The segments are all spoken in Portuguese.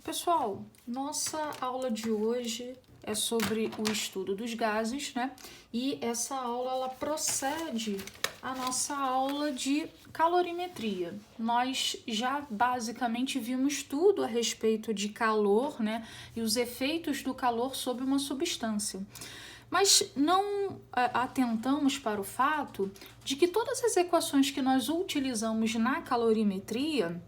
Pessoal, nossa aula de hoje é sobre o estudo dos gases, né? E essa aula ela procede à nossa aula de calorimetria. Nós já basicamente vimos tudo a respeito de calor, né? E os efeitos do calor sobre uma substância. Mas não atentamos para o fato de que todas as equações que nós utilizamos na calorimetria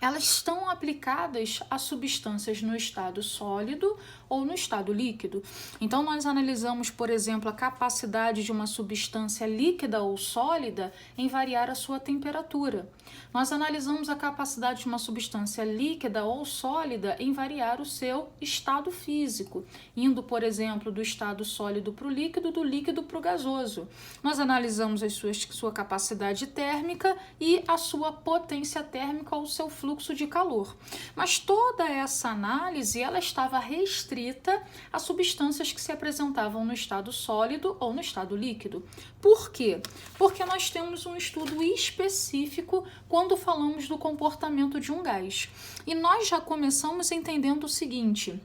elas estão aplicadas a substâncias no estado sólido ou no estado líquido. Então, nós analisamos, por exemplo, a capacidade de uma substância líquida ou sólida em variar a sua temperatura. Nós analisamos a capacidade de uma substância líquida ou sólida em variar o seu estado físico, indo, por exemplo, do estado sólido para o líquido, do líquido para o gasoso. Nós analisamos sua capacidade térmica e a sua potência térmica ou seu fluxo de calor. Mas toda essa análise ela estava restrita a substâncias que se apresentavam no estado sólido ou no estado líquido. Por quê? Porque nós temos um estudo específico quando falamos do comportamento de um gás. E nós já começamos entendendo o seguinte: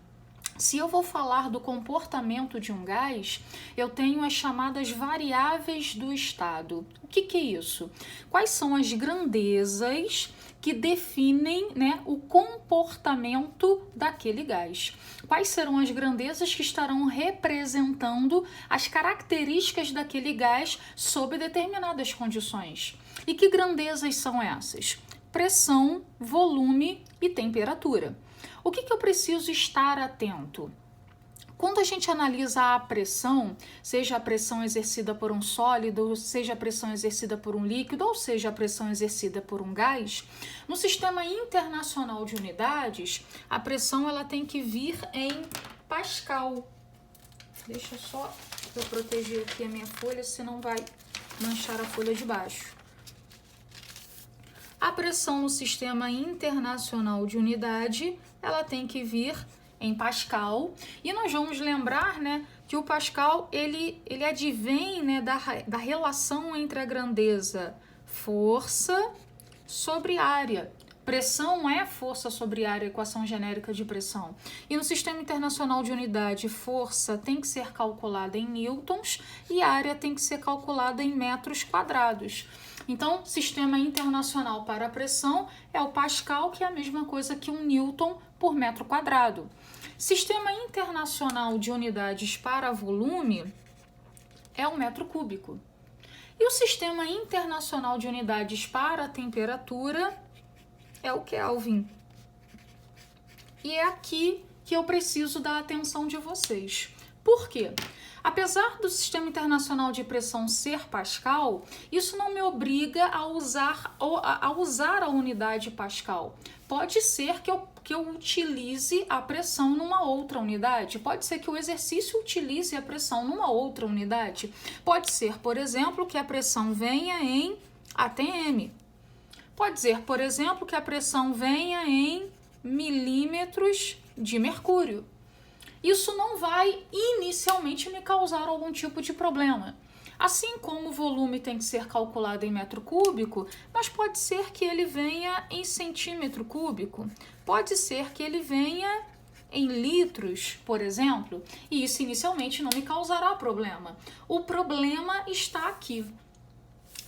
se eu vou falar do comportamento de um gás, eu tenho as chamadas variáveis do estado. O que é isso? Quais são as grandezas que definem, né, o comportamento daquele gás? Quais serão as grandezas que estarão representando as características daquele gás sob determinadas condições? E que grandezas são essas? Pressão, volume e temperatura. O que eu preciso estar atento? Quando a gente analisa a pressão, seja a pressão exercida por um sólido, seja a pressão exercida por um líquido, ou seja a pressão exercida por um gás, no Sistema Internacional de Unidades, a pressão ela tem que vir em Pascal. Deixa só eu proteger aqui a minha folha, senão vai manchar a folha de baixo. A pressão no Sistema Internacional de Unidade, ela tem que vir em Pascal, e nós vamos lembrar, né, que o Pascal ele advém, né, da relação entre a grandeza força sobre área. Pressão é força sobre área, equação genérica de pressão. E no Sistema Internacional de Unidade, força tem que ser calculada em newtons e área tem que ser calculada em metros quadrados. Então, Sistema Internacional para a pressão é o Pascal, que é a mesma coisa que um newton por metro quadrado. Sistema Internacional de Unidades para volume é o metro cúbico. E o Sistema Internacional de Unidades para a temperatura é o Kelvin. E é aqui que eu preciso da atenção de vocês. Por quê? Apesar do Sistema Internacional de Pressão ser Pascal, isso não me obriga a usar a unidade Pascal. Pode ser que eu utilize a pressão numa outra unidade. Pode ser que o exercício utilize a pressão numa outra unidade. Pode ser, por exemplo, que a pressão venha em ATM. Pode ser, por exemplo, que a pressão venha em milímetros de mercúrio. Isso não vai inicialmente me causar algum tipo de problema. Assim como o volume tem que ser calculado em metro cúbico, mas pode ser que ele venha em centímetro cúbico, pode ser que ele venha em litros, por exemplo, e isso inicialmente não me causará problema. O problema está aqui.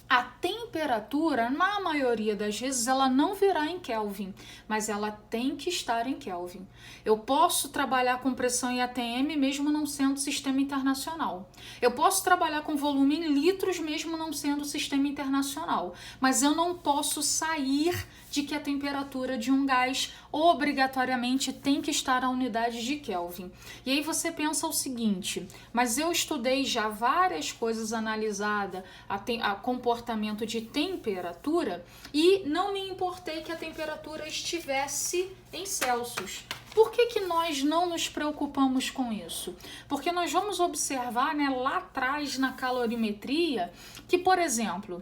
A temperatura, na maioria das vezes, ela não virá em Kelvin, mas ela tem que estar em Kelvin. Eu posso trabalhar com pressão em ATM mesmo não sendo sistema internacional. Eu posso trabalhar com volume em litros mesmo não sendo sistema internacional, mas eu não posso sair de que a temperatura de um gás obrigatoriamente tem que estar a unidade de Kelvin. E aí você pensa o seguinte: mas eu estudei já várias coisas analisadas, a comportamento de temperatura, e não me importei que a temperatura estivesse em Celsius. Por que nós não nos preocupamos com isso? Porque nós vamos observar, né, lá atrás na calorimetria que, por exemplo,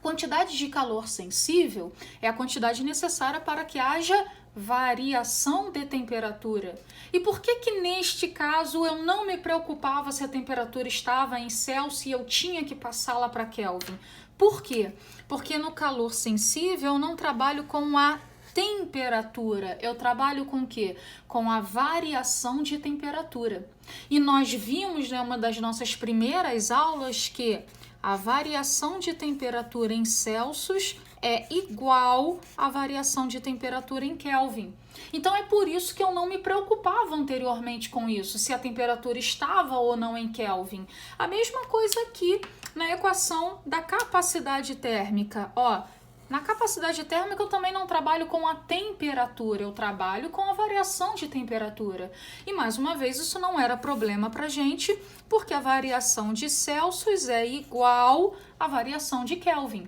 quantidade de calor sensível é a quantidade necessária para que haja variação de temperatura. E por que neste caso eu não me preocupava se a temperatura estava em Celsius e eu tinha que passá-la para Kelvin? Por quê? Porque no calor sensível eu não trabalho com a temperatura, eu trabalho com o quê? Com a variação de temperatura. E nós vimos, né, uma das nossas primeiras aulas que a variação de temperatura em Celsius é igual à variação de temperatura em Kelvin. Então é por isso que eu não me preocupava anteriormente com isso, se a temperatura estava ou não em Kelvin. A mesma coisa aqui na equação da capacidade térmica. Ó, na capacidade térmica eu também não trabalho com a temperatura, eu trabalho com a variação de temperatura. E mais uma vez isso não era problema pra gente, porque a variação de Celsius é igual à variação de Kelvin.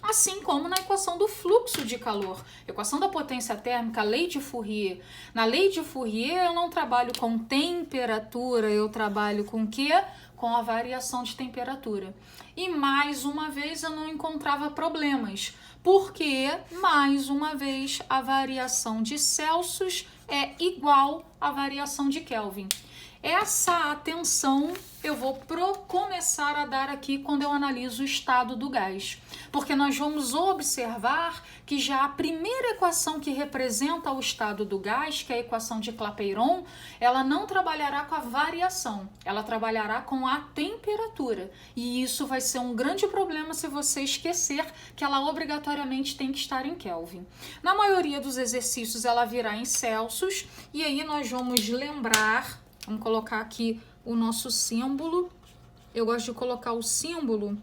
Assim como na equação do fluxo de calor, equação da potência térmica, lei de Fourier. Na lei de Fourier eu não trabalho com temperatura, eu trabalho com o quê? Com a variação de temperatura. E mais uma vez eu não encontrava problemas, porque mais uma vez a variação de Celsius é igual à variação de Kelvin. Essa atenção eu vou começar a dar aqui quando eu analiso o estado do gás, porque nós vamos observar que já a primeira equação que representa o estado do gás, que é a equação de Clapeyron, ela não trabalhará com a variação, ela trabalhará com a temperatura, e isso vai ser um grande problema se você esquecer que ela obrigatoriamente tem que estar em Kelvin. Na maioria dos exercícios ela virá em Celsius, e aí nós vamos lembrar. Vamos colocar aqui o nosso símbolo. Eu gosto de colocar o símbolo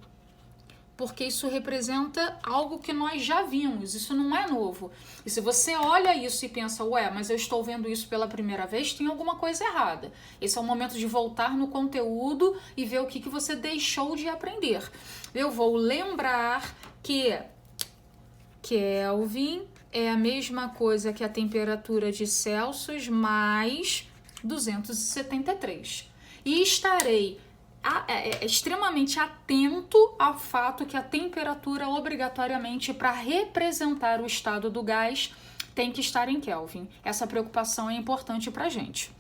porque isso representa algo que nós já vimos, isso não é novo. E se você olha isso e pensa, ué, mas eu estou vendo isso pela primeira vez, tem alguma coisa errada. Esse é o momento de voltar no conteúdo e ver o que você deixou de aprender. Eu vou lembrar que Kelvin é a mesma coisa que a temperatura de Celsius mais 273. E estarei extremamente atento ao fato que a temperatura obrigatoriamente para representar o estado do gás tem que estar em Kelvin. Essa preocupação é importante para a gente.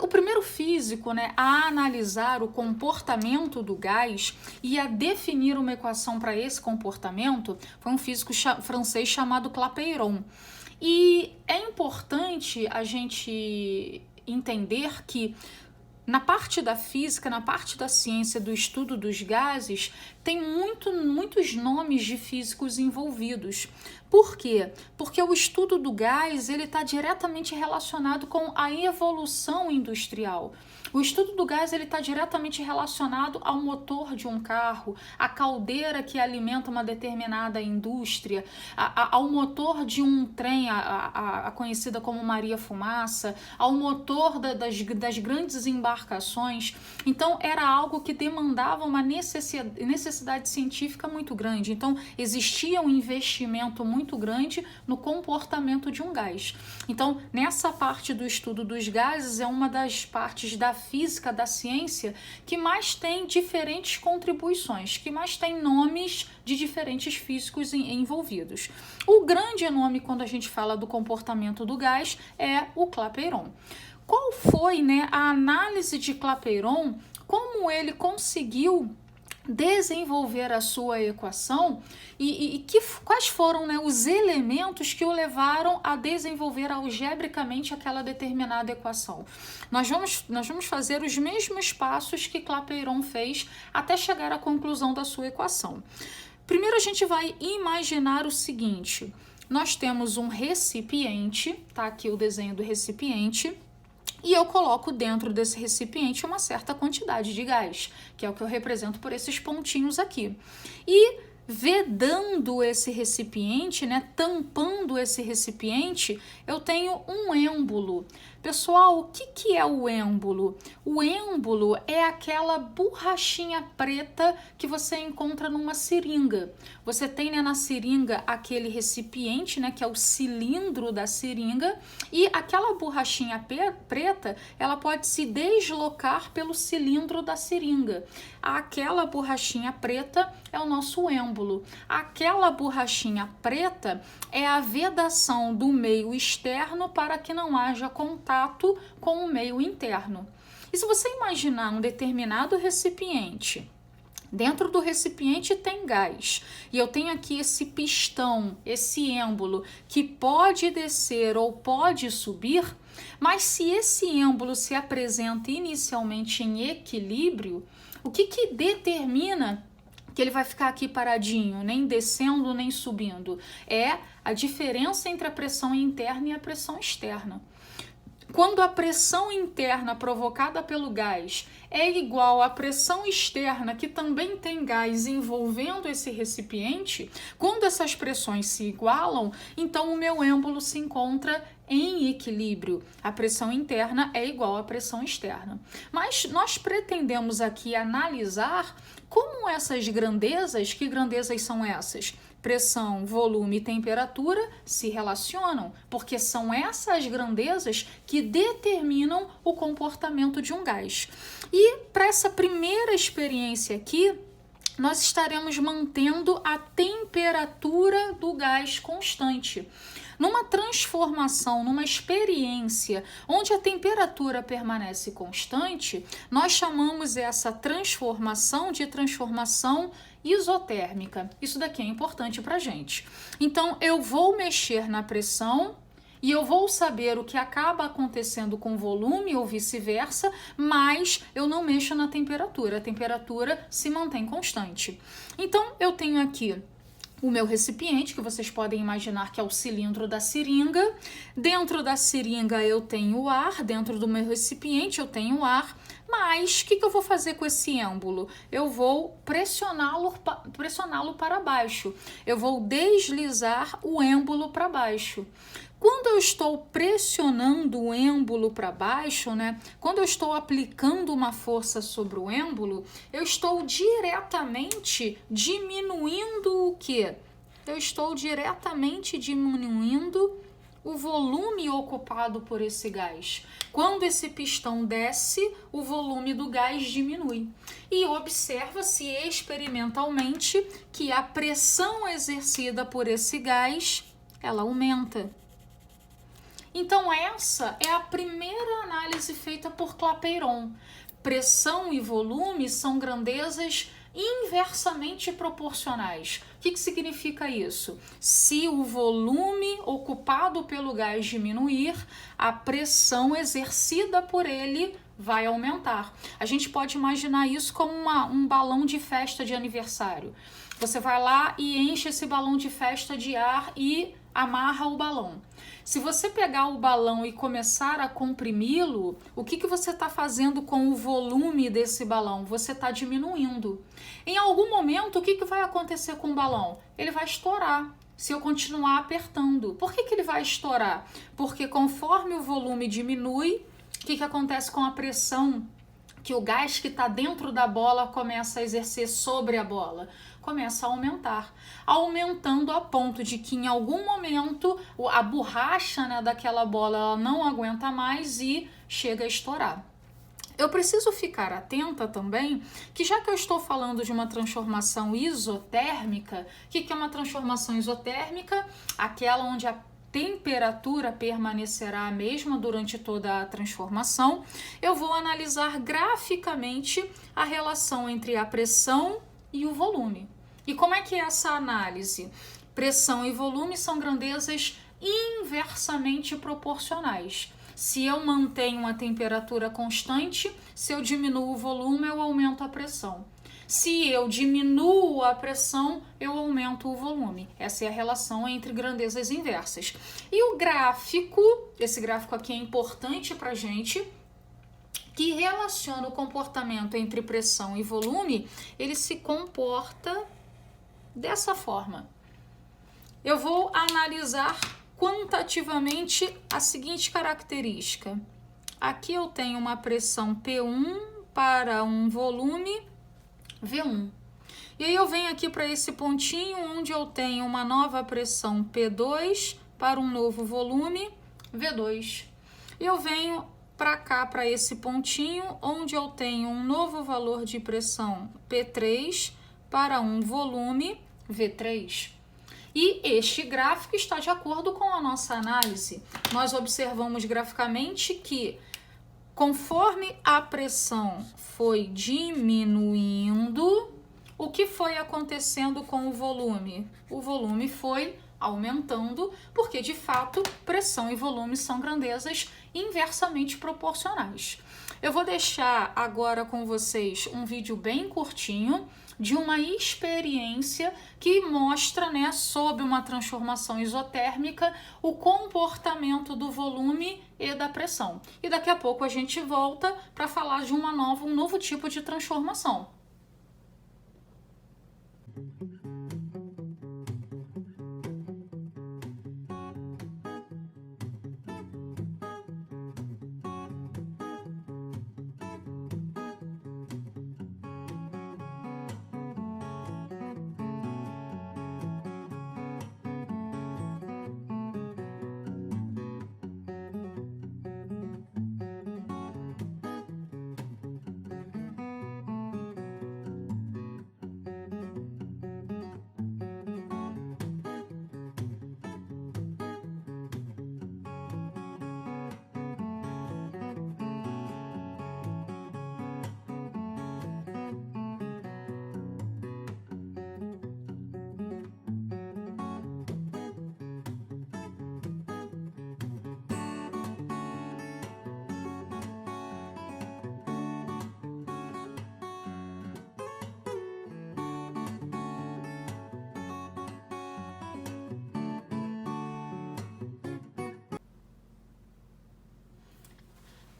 O primeiro físico, né, a analisar o comportamento do gás e a definir uma equação para esse comportamento foi um físico francês chamado Clapeyron. E é importante a gente entender que na parte da física, na parte da ciência do estudo dos gases, tem muitos nomes de físicos envolvidos. Por quê? Porque o estudo do gás ele está diretamente relacionado com a evolução industrial. O estudo do gás ele está diretamente relacionado ao motor de um carro, à caldeira que alimenta uma determinada indústria, ao motor de um trem, a conhecida como Maria Fumaça, ao motor das grandes embarcações. Então, era algo que demandava uma necessidade científica muito grande. Então, existia um investimento muito grande no comportamento de um gás. Então, nessa parte do estudo dos gases é uma das partes da física, da ciência, que mais tem diferentes contribuições, que mais tem nomes de diferentes físicos envolvidos. O grande nome quando a gente fala do comportamento do gás é o Clapeyron. Qual foi, né, a análise de Clapeyron, como ele conseguiu desenvolver a sua equação quais foram, né, os elementos que o levaram a desenvolver algebricamente aquela determinada equação. Nós vamos fazer os mesmos passos que Clapeyron fez até chegar à conclusão da sua equação. Primeiro a gente vai imaginar o seguinte, nós temos um recipiente, tá aqui o desenho do recipiente, e eu coloco dentro desse recipiente uma certa quantidade de gás, que é o que eu represento por esses pontinhos aqui. E vedando esse recipiente, né, tampando esse recipiente, eu tenho um êmbolo. Pessoal, o que é o êmbolo? O êmbolo é aquela borrachinha preta que você encontra numa seringa. Você tem, né, na seringa aquele recipiente, né, que é o cilindro da seringa, e aquela borrachinha preta, ela pode se deslocar pelo cilindro da seringa. Aquela borrachinha preta é o nosso êmbolo. Aquela borrachinha preta é a vedação do meio externo para que não haja contato com o meio interno. E se você imaginar um determinado recipiente Dentro do recipiente tem gás e eu tenho aqui esse pistão, esse êmbolo que pode descer ou pode subir, mas se esse êmbolo se apresenta inicialmente em equilíbrio, o que determina que ele vai ficar aqui paradinho, nem descendo nem subindo? É a diferença entre a pressão interna e a pressão externa. Quando a pressão interna provocada pelo gás é igual à pressão externa, que também tem gás envolvendo esse recipiente, quando essas pressões se igualam, então o meu êmbolo se encontra em equilíbrio. A pressão interna é igual à pressão externa. Mas nós pretendemos aqui analisar como essas grandezas, que grandezas são essas? Pressão, volume e temperatura se relacionam, porque são essas grandezas que determinam o comportamento de um gás. E para essa primeira experiência aqui, nós estaremos mantendo a temperatura do gás constante. Numa transformação, numa experiência onde a temperatura permanece constante, nós chamamos essa transformação de transformação isotérmica. Isso daqui é importante para a gente. Então, eu vou mexer na pressão e eu vou saber o que acaba acontecendo com o volume ou vice-versa, mas eu não mexo na temperatura. A temperatura se mantém constante. Então, eu tenho aqui o meu recipiente, que vocês podem imaginar que é o cilindro da seringa. Dentro da seringa eu tenho o ar, dentro do meu recipiente eu tenho o ar, mas o que eu vou fazer com esse êmbolo? Eu vou pressioná-lo para baixo, eu vou deslizar o êmbolo para baixo. Quando eu estou pressionando o êmbolo para baixo, quando eu estou aplicando uma força sobre o êmbolo, eu estou diretamente diminuindo o quê? Eu estou diretamente diminuindo o volume ocupado por esse gás. Quando esse pistão desce, o volume do gás diminui. E observa-se experimentalmente que a pressão exercida por esse gás, ela aumenta. Então, essa é a primeira análise feita por Clapeyron. Pressão e volume são grandezas inversamente proporcionais. O que significa isso? Se o volume ocupado pelo gás diminuir, a pressão exercida por ele vai aumentar. A gente pode imaginar isso como um balão de festa de aniversário. Você vai lá e enche esse balão de festa de ar e amarra o balão. Se você pegar o balão e começar a comprimi-lo, o que você está fazendo com o volume desse balão? Você está diminuindo. Em algum momento, o que vai acontecer com o balão? Ele vai estourar, se eu continuar apertando. Por que ele vai estourar? Porque conforme o volume diminui, o que acontece com a pressão que o gás que está dentro da bola começa a exercer sobre a bola? Começa a aumentar, aumentando a ponto de que em algum momento a borracha daquela bola ela não aguenta mais e chega a estourar. Eu preciso ficar atenta também que, já que eu estou falando de uma transformação isotérmica, o que é uma transformação isotérmica? Aquela onde a temperatura permanecerá a mesma durante toda a transformação. Eu vou analisar graficamente a relação entre a pressão e o volume. E como é que é essa análise? Pressão e volume são grandezas inversamente proporcionais. Se eu mantenho uma temperatura constante, se eu diminuo o volume, eu aumento a pressão. Se eu diminuo a pressão, eu aumento o volume. Essa é a relação entre grandezas inversas. E o gráfico, esse gráfico aqui é importante para a gente, que relaciona o comportamento entre pressão e volume, ele se comporta dessa forma. Eu vou analisar quantitativamente a seguinte característica. Aqui eu tenho uma pressão P1 para um volume V1. E aí eu venho aqui para esse pontinho onde eu tenho uma nova pressão P2 para um novo volume V2. E eu venho para cá, para esse pontinho onde eu tenho um novo valor de pressão P3 para um volume V3. E este gráfico está de acordo com a nossa análise. Nós observamos graficamente que, conforme a pressão foi diminuindo, O que foi acontecendo com o volume? O volume foi aumentando, porque de fato pressão e volume são grandezas inversamente proporcionais. Eu vou deixar agora com vocês um vídeo bem curtinho de uma experiência que mostra, né, sob uma transformação isotérmica, o comportamento do volume e da pressão. E daqui a pouco a gente volta para falar de um novo tipo de transformação.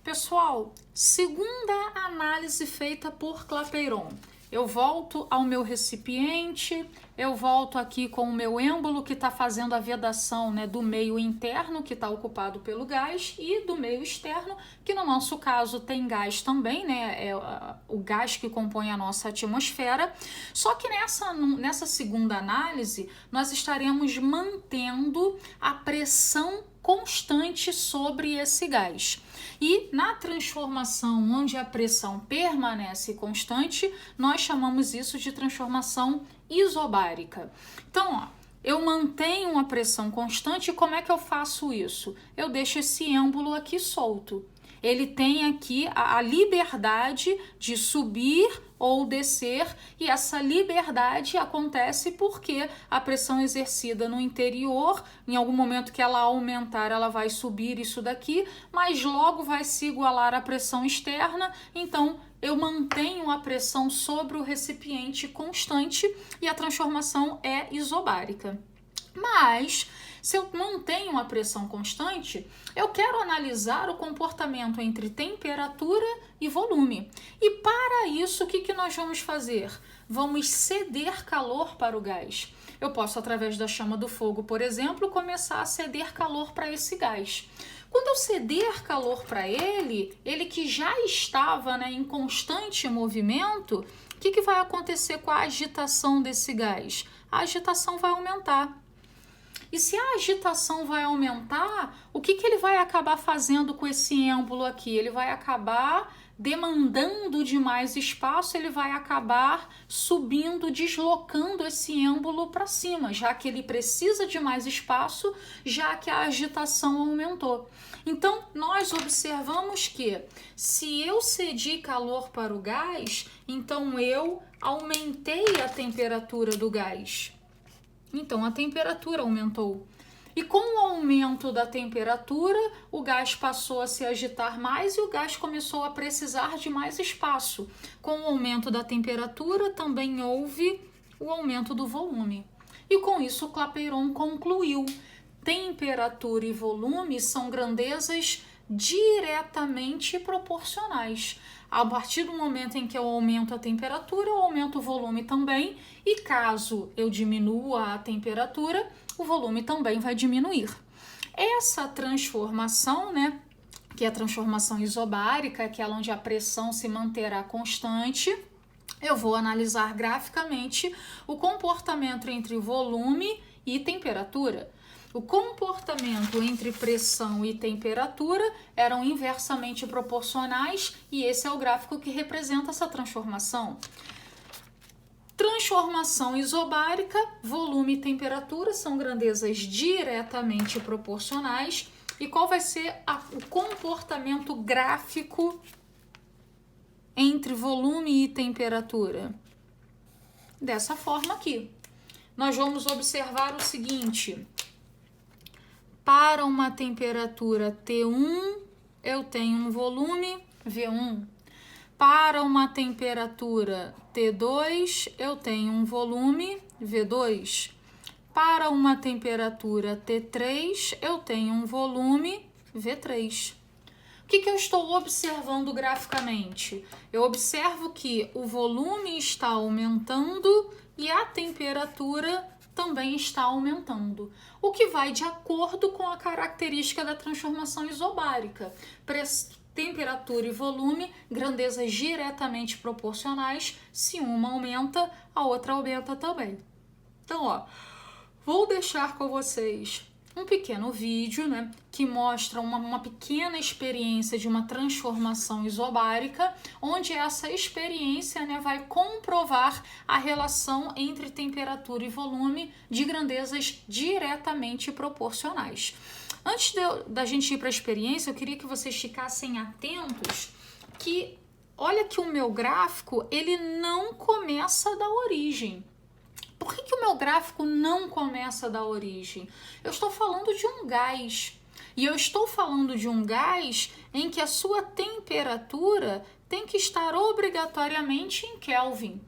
Pessoal, segunda análise feita por Clapeyron. Eu volto ao meu recipiente, eu volto aqui com o meu êmbolo que está fazendo a vedação, né, do meio interno, que está ocupado pelo gás, e do meio externo, que no nosso caso tem gás também, né, é o gás que compõe a nossa atmosfera. Só que nessa segunda análise, nós estaremos mantendo a pressão constante sobre esse gás. E na transformação onde a pressão permanece constante, nós chamamos isso de transformação isobárica. Então, ó, eu mantenho a pressão constante e como é que eu faço isso? Eu deixo esse êmbolo aqui solto. Ele tem aqui a liberdade de subir ou descer, e essa liberdade acontece porque a pressão exercida no interior, em algum momento que ela aumentar, ela vai subir isso daqui, mas logo vai se igualar à pressão externa, então eu mantenho a pressão sobre o recipiente constante e a transformação é isobárica. Mas, se eu mantenho a pressão constante, eu quero analisar o comportamento entre temperatura e volume. E para isso, o que nós vamos fazer? Vamos ceder calor para o gás. Eu posso, através da chama do fogo, por exemplo, começar a ceder calor para esse gás. Quando eu ceder calor para ele que já estava, né, em constante movimento, o que vai acontecer com a agitação desse gás? A agitação vai aumentar. E se a agitação vai aumentar, o que ele vai acabar fazendo com esse êmbolo aqui? Ele vai acabar demandando de mais espaço, ele vai acabar subindo, deslocando esse êmbolo para cima, já que ele precisa de mais espaço, já que a agitação aumentou. Então, nós observamos que se eu cedi calor para o gás, então eu aumentei a temperatura do gás. Então, a temperatura aumentou. E com o aumento da temperatura, o gás passou a se agitar mais e o gás começou a precisar de mais espaço. Com o aumento da temperatura, também houve o aumento do volume. E com isso, Clapeyron concluiu: temperatura e volume são grandezas diretamente proporcionais. A partir do momento em que eu aumento a temperatura, eu aumento o volume também, e caso eu diminua a temperatura, o volume também vai diminuir. Essa transformação, né, que é a transformação isobárica, aquela onde a pressão se manterá constante, eu vou analisar graficamente o comportamento entre volume e temperatura. O comportamento entre pressão e temperatura eram inversamente proporcionais e esse é o gráfico que representa essa transformação. Transformação isobárica, volume e temperatura são grandezas diretamente proporcionais. E qual vai ser o comportamento gráfico entre volume e temperatura? dessa forma aqui. Nós vamos observar o seguinte: para uma temperatura T1, eu tenho um volume V1. Para uma temperatura T2, eu tenho um volume V2. Para uma temperatura T3, eu tenho um volume V3. O que eu estou observando graficamente? Eu observo que o volume está aumentando e a temperatura também está aumentando, o que vai de acordo com a característica da transformação isobárica. Temperatura e volume, grandezas diretamente proporcionais. Se uma aumenta, a outra aumenta também. Então, vou deixar com vocês um pequeno vídeo, né, que mostra uma pequena experiência de uma transformação isobárica, onde essa experiência, né, vai comprovar a relação entre temperatura e volume de grandezas diretamente proporcionais. Antes da gente ir para a experiência, eu queria que vocês ficassem atentos que, olha que o meu gráfico, ele não começa da origem. Por que o meu gráfico não começa da origem? Eu estou falando de um gás. E eu estou falando de um gás em que a sua temperatura tem que estar obrigatoriamente em Kelvin.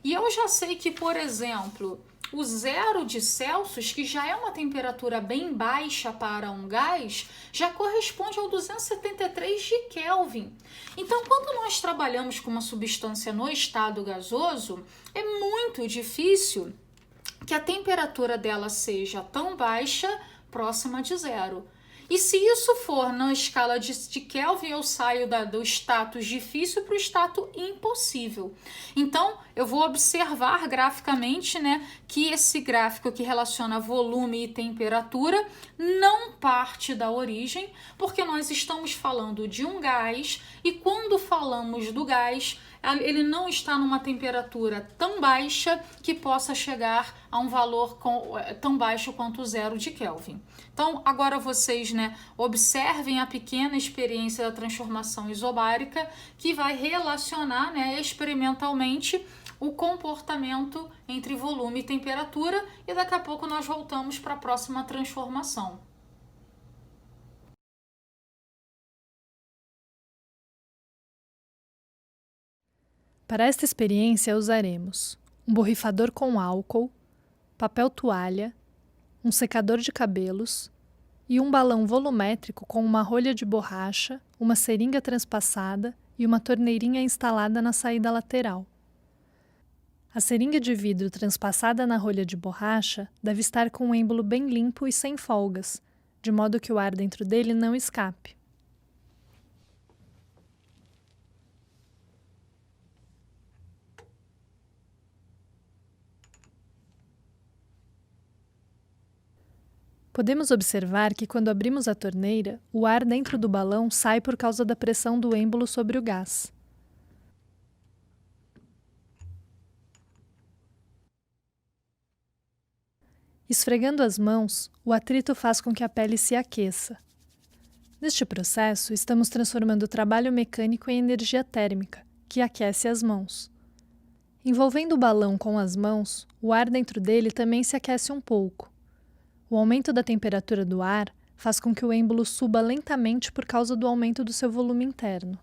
E eu já sei que, por exemplo, o 0 de Celsius, que já é uma temperatura bem baixa para um gás, já corresponde ao 273 de Kelvin. Então, quando nós trabalhamos com uma substância no estado gasoso, é muito difícil que a temperatura dela seja tão baixa, próxima de zero. E se isso for na escala de Kelvin, eu saio do status difícil para o status impossível. Então, eu vou observar graficamente, né, que esse gráfico que relaciona volume e temperatura não parte da origem, porque nós estamos falando de um gás, e quando falamos do gás, ele não está numa temperatura tão baixa que possa chegar a um valor tão baixo quanto 0 de Kelvin. Então, agora vocês, né, observem a pequena experiência da transformação isobárica, que vai relacionar, né, experimentalmente o comportamento entre volume e temperatura, e daqui a pouco nós voltamos para a próxima transformação. Para esta experiência usaremos um borrifador com álcool, papel toalha, um secador de cabelos e um balão volumétrico com uma rolha de borracha, uma seringa transpassada e uma torneirinha instalada na saída lateral. A seringa de vidro transpassada na rolha de borracha deve estar com um êmbolo bem limpo e sem folgas, de modo que o ar dentro dele não escape. Podemos observar que quando abrimos a torneira, o ar dentro do balão sai por causa da pressão do êmbolo sobre o gás. Esfregando as mãos, o atrito faz com que a pele se aqueça. Neste processo, estamos transformando o trabalho mecânico em energia térmica, que aquece as mãos. Envolvendo o balão com as mãos, o ar dentro dele também se aquece um pouco. O aumento da temperatura do ar faz com que o êmbolo suba lentamente por causa do aumento do seu volume interno.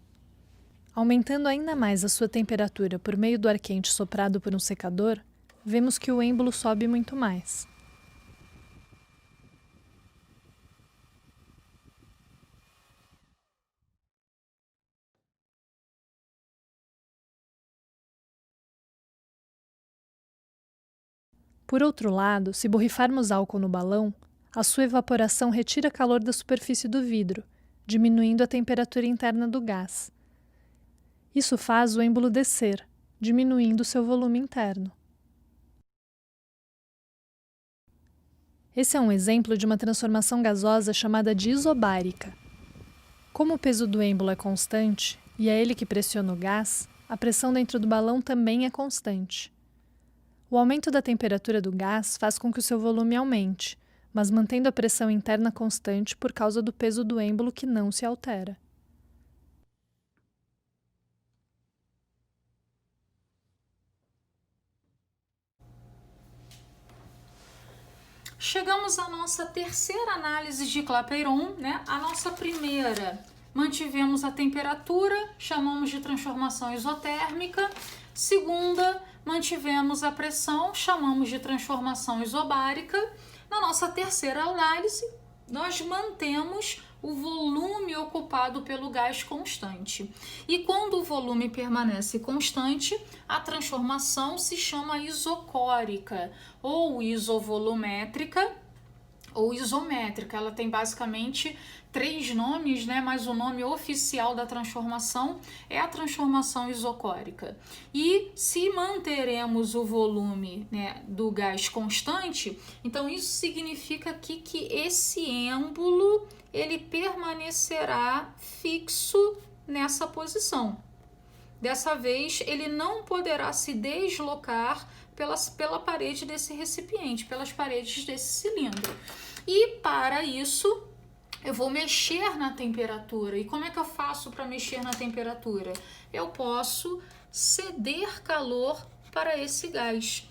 Aumentando ainda mais a sua temperatura por meio do ar quente soprado por um secador, vemos que o êmbolo sobe muito mais. Por outro lado, se borrifarmos álcool no balão, a sua evaporação retira calor da superfície do vidro, diminuindo a temperatura interna do gás. Isso faz o êmbolo descer, diminuindo seu volume interno. Esse é um exemplo de uma transformação gasosa chamada de isobárica. Como o peso do êmbolo é constante, e é ele que pressiona o gás, a pressão dentro do balão também é constante. O aumento da temperatura do gás faz com que o seu volume aumente, mas mantendo a pressão interna constante por causa do peso do êmbolo que não se altera. chegamos à nossa terceira análise de Clapeyron, né? A nossa primeira, mantivemos a temperatura, chamamos de transformação isotérmica. Segunda, mantivemos a pressão, chamamos de transformação isobárica. Na nossa terceira análise, nós mantemos o volume ocupado pelo gás constante. E quando o volume permanece constante, a transformação se chama isocórica, ou isovolumétrica, ou isométrica. Ela tem basicamente 3 nomes, né? Mas o nome oficial da transformação é a transformação isocórica. E se manteremos o volume, né, do gás constante, então isso significa que esse êmbolo ele permanecerá fixo nessa posição. Dessa vez, ele não poderá se deslocar pela parede desse recipiente, pelas paredes desse cilindro. E para isso, eu vou mexer na temperatura. E como é que eu faço para mexer na temperatura? Eu posso ceder calor para esse gás.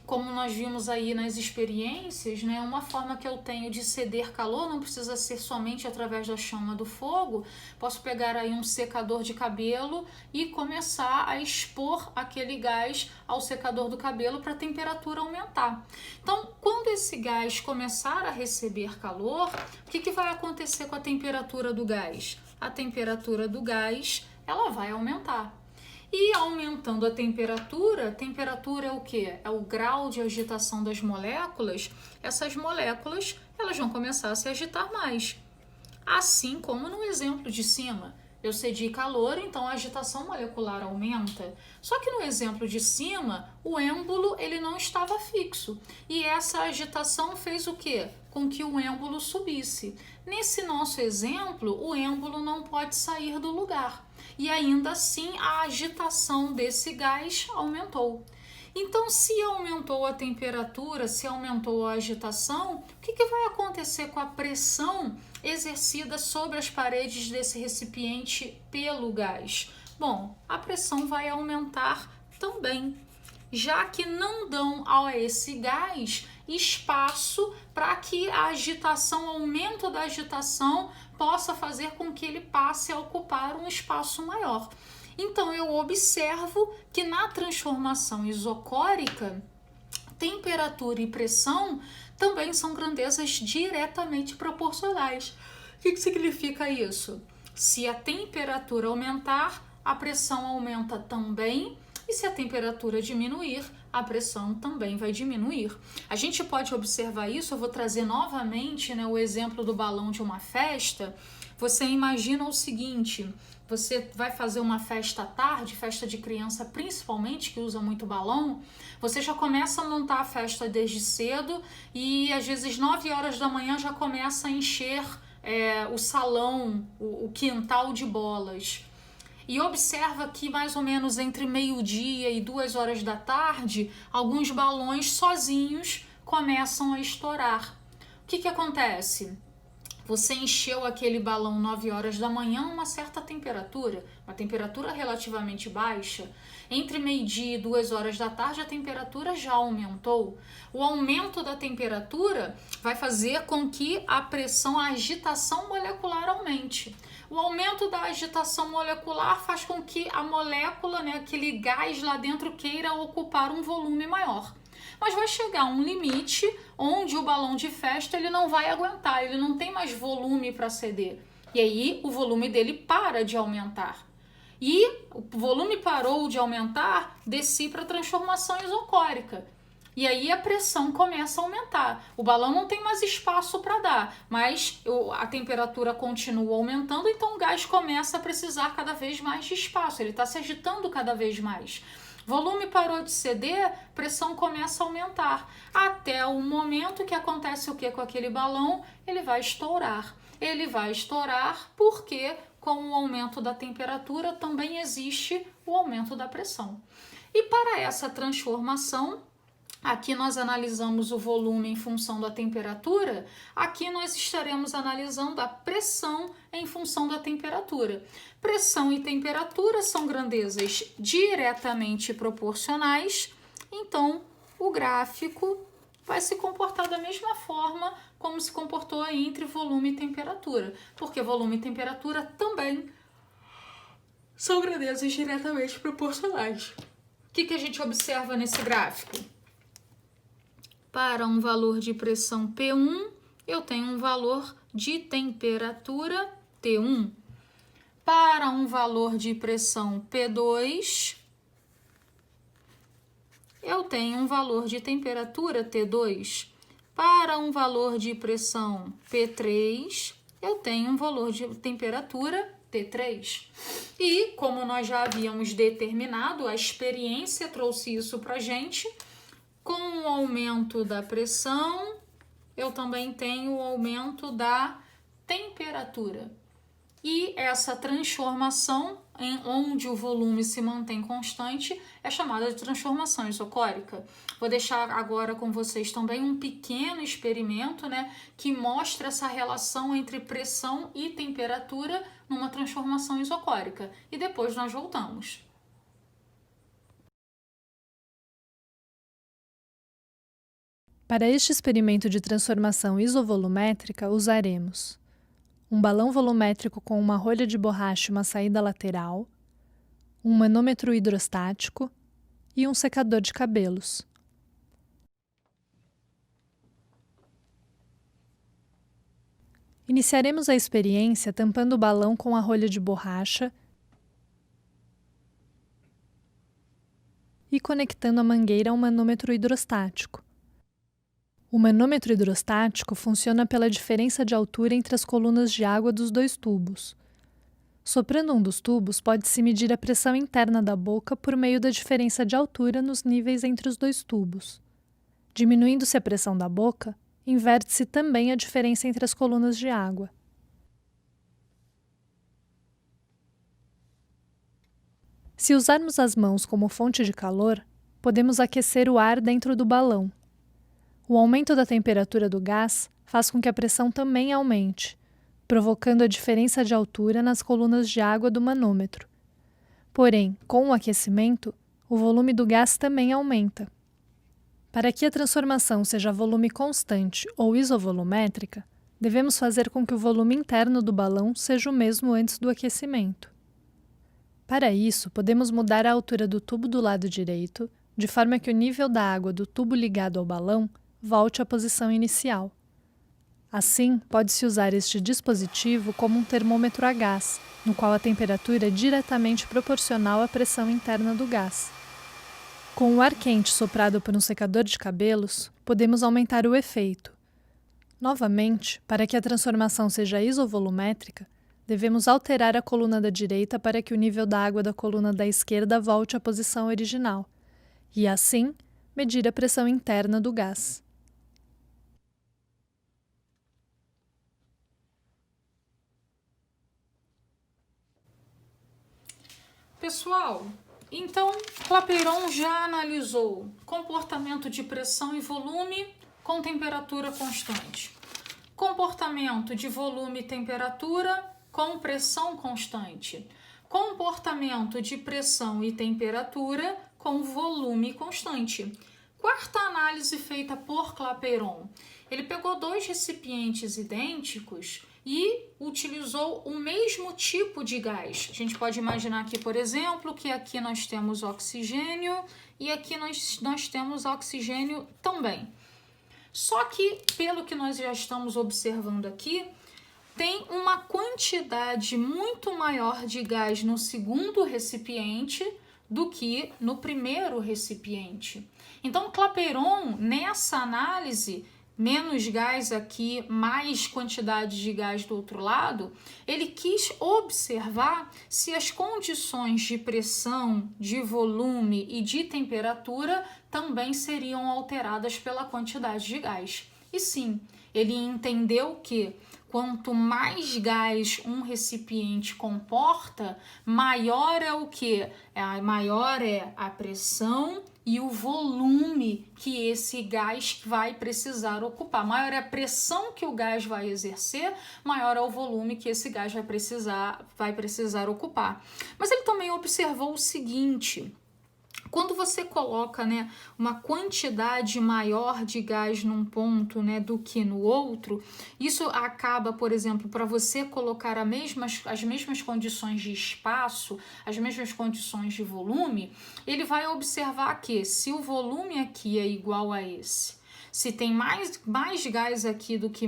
Como nós vimos aí nas experiências, né, uma forma que eu tenho de ceder calor não precisa ser somente através da chama do fogo. Posso pegar aí um secador de cabelo e começar a expor aquele gás ao secador do cabelo para a temperatura aumentar. Então, quando esse gás começar a receber calor, o que vai acontecer com a temperatura do gás? A temperatura do gás ela vai aumentar. E aumentando a temperatura é o quê? É o grau de agitação das moléculas. Essas moléculas elas vão começar a se agitar mais. Assim como no exemplo de cima. Eu cedi calor, então a agitação molecular aumenta. Só que no exemplo de cima, o êmbolo ele não estava fixo. E essa agitação fez o quê? Com que o êmbolo subisse. Nesse nosso exemplo, o êmbolo não pode sair do lugar. E ainda assim, a agitação desse gás aumentou. Então, se aumentou a temperatura, se aumentou a agitação, o que vai acontecer com a pressão exercida sobre as paredes desse recipiente pelo gás? Bom, a pressão vai aumentar também, já que não dão a esse gás espaço para que a agitação, o aumento da agitação, possa fazer com que ele passe a ocupar um espaço maior. Então, eu observo que na transformação isocórica, temperatura e pressão também são grandezas diretamente proporcionais. O que significa isso? Se a temperatura aumentar, a pressão aumenta também, e se a temperatura diminuir, a pressão também vai diminuir. A gente pode observar isso, eu vou trazer novamente, né, o exemplo do balão de uma festa. Você imagina o seguinte, você vai fazer uma festa à tarde, festa de criança principalmente, que usa muito balão, você já começa a montar a festa desde cedo e às vezes 9 horas da manhã já começa a encher o salão, o quintal de bolas. E observa que mais ou menos entre meio-dia e 2 horas da tarde, alguns balões sozinhos começam a estourar. O que acontece? Você encheu aquele balão 9 horas da manhã a uma certa temperatura, uma temperatura relativamente baixa. Entre meio-dia e 2 horas da tarde, a temperatura já aumentou. O aumento da temperatura vai fazer com que a pressão, a agitação molecular aumente. O aumento da agitação molecular faz com que a molécula, né, aquele gás lá dentro, queira ocupar um volume maior. Mas vai chegar um limite onde o balão de festa ele não vai aguentar, ele não tem mais volume para ceder. E aí o volume dele para de aumentar. E o volume parou de aumentar, desci para a transformação isocórica. E aí a pressão começa a aumentar. O balão não tem mais espaço para dar, mas a temperatura continua aumentando, então o gás começa a precisar cada vez mais de espaço, ele está se agitando cada vez mais. Volume parou de ceder, pressão começa a aumentar, até o momento que acontece o que com aquele balão? Ele vai estourar. Ele vai estourar porque com o aumento da temperatura também existe o aumento da pressão. E para essa transformação, aqui nós analisamos o volume em função da temperatura, aqui nós estaremos analisando a pressão em função da temperatura. Pressão e temperatura são grandezas diretamente proporcionais, então o gráfico vai se comportar da mesma forma como se comportou entre volume e temperatura, porque volume e temperatura também são grandezas diretamente proporcionais. O que a gente observa nesse gráfico? Para um valor de pressão P1, eu tenho um valor de temperatura T1. Para um valor de pressão P2, eu tenho um valor de temperatura T2. Para um valor de pressão P3, eu tenho um valor de temperatura T3. E, como nós já havíamos determinado, a experiência trouxe isso para a gente, com o aumento da pressão, eu também tenho o aumento da temperatura. E essa transformação, onde o volume se mantém constante, é chamada de transformação isocórica. Vou deixar agora com vocês também um pequeno experimento, né, que mostra essa relação entre pressão e temperatura numa transformação isocórica. E depois nós voltamos. Para este experimento de transformação isovolumétrica, usaremos um balão volumétrico com uma rolha de borracha e uma saída lateral, um manômetro hidrostático e um secador de cabelos. Iniciaremos a experiência tampando o balão com a rolha de borracha e conectando a mangueira a um manômetro hidrostático. O manômetro hidrostático funciona pela diferença de altura entre as colunas de água dos dois tubos. Soprando um dos tubos, pode-se medir a pressão interna da boca por meio da diferença de altura nos níveis entre os dois tubos. Diminuindo-se a pressão da boca, inverte-se também a diferença entre as colunas de água. Se usarmos as mãos como fonte de calor, podemos aquecer o ar dentro do balão. O aumento da temperatura do gás faz com que a pressão também aumente, provocando a diferença de altura nas colunas de água do manômetro. Porém, com o aquecimento, o volume do gás também aumenta. Para que a transformação seja volume constante ou isovolumétrica, devemos fazer com que o volume interno do balão seja o mesmo antes do aquecimento. Para isso, podemos mudar a altura do tubo do lado direito, de forma que o nível da água do tubo ligado ao balão volte à posição inicial. Assim, pode-se usar este dispositivo como um termômetro a gás, no qual a temperatura é diretamente proporcional à pressão interna do gás. Com o ar quente soprado por um secador de cabelos, podemos aumentar o efeito. Novamente, para que a transformação seja isovolumétrica, devemos alterar a coluna da direita para que o nível da água da coluna da esquerda volte à posição original, e assim, medir a pressão interna do gás. Pessoal, então Clapeyron já analisou comportamento de pressão e volume com temperatura constante, comportamento de volume e temperatura com pressão constante, comportamento de pressão e temperatura com volume constante. Quarta análise feita por Clapeyron. Ele pegou dois recipientes idênticos e utilizou o mesmo tipo de gás. A gente pode imaginar aqui, por exemplo, que aqui nós temos oxigênio e aqui nós temos oxigênio também. Só que, pelo que nós já estamos observando aqui, tem uma quantidade muito maior de gás no segundo recipiente do que no primeiro recipiente. Então, Clapeyron, nessa análise, menos gás aqui, mais quantidade de gás do outro lado, ele quis observar se as condições de pressão, de volume e de temperatura também seriam alteradas pela quantidade de gás. E sim, ele entendeu que quanto mais gás um recipiente comporta, maior é o quê? Maior é a pressão e o volume que esse gás vai precisar ocupar. Maior é a pressão que o gás vai exercer, maior é o volume que esse gás vai precisar ocupar. Mas ele também observou o seguinte: Quando você coloca, né, uma quantidade maior de gás num ponto, né, do que no outro, isso acaba, por exemplo, para você colocar as mesmas condições de espaço, as mesmas condições de volume, ele vai observar que se o volume aqui é igual a esse, se tem mais gás aqui do que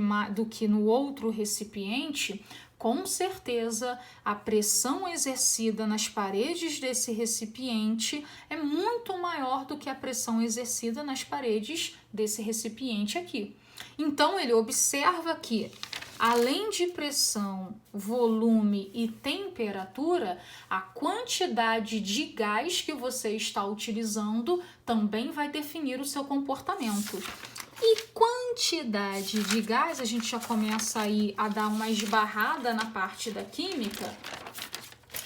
no outro recipiente, com certeza a pressão exercida nas paredes desse recipiente é muito maior do que a pressão exercida nas paredes desse recipiente aqui. Então ele observa que, além de pressão, volume e temperatura, a quantidade de gás que você está utilizando também vai definir o seu comportamento. E quantidade de gás, a gente já começa aí a dar uma esbarrada na parte da química,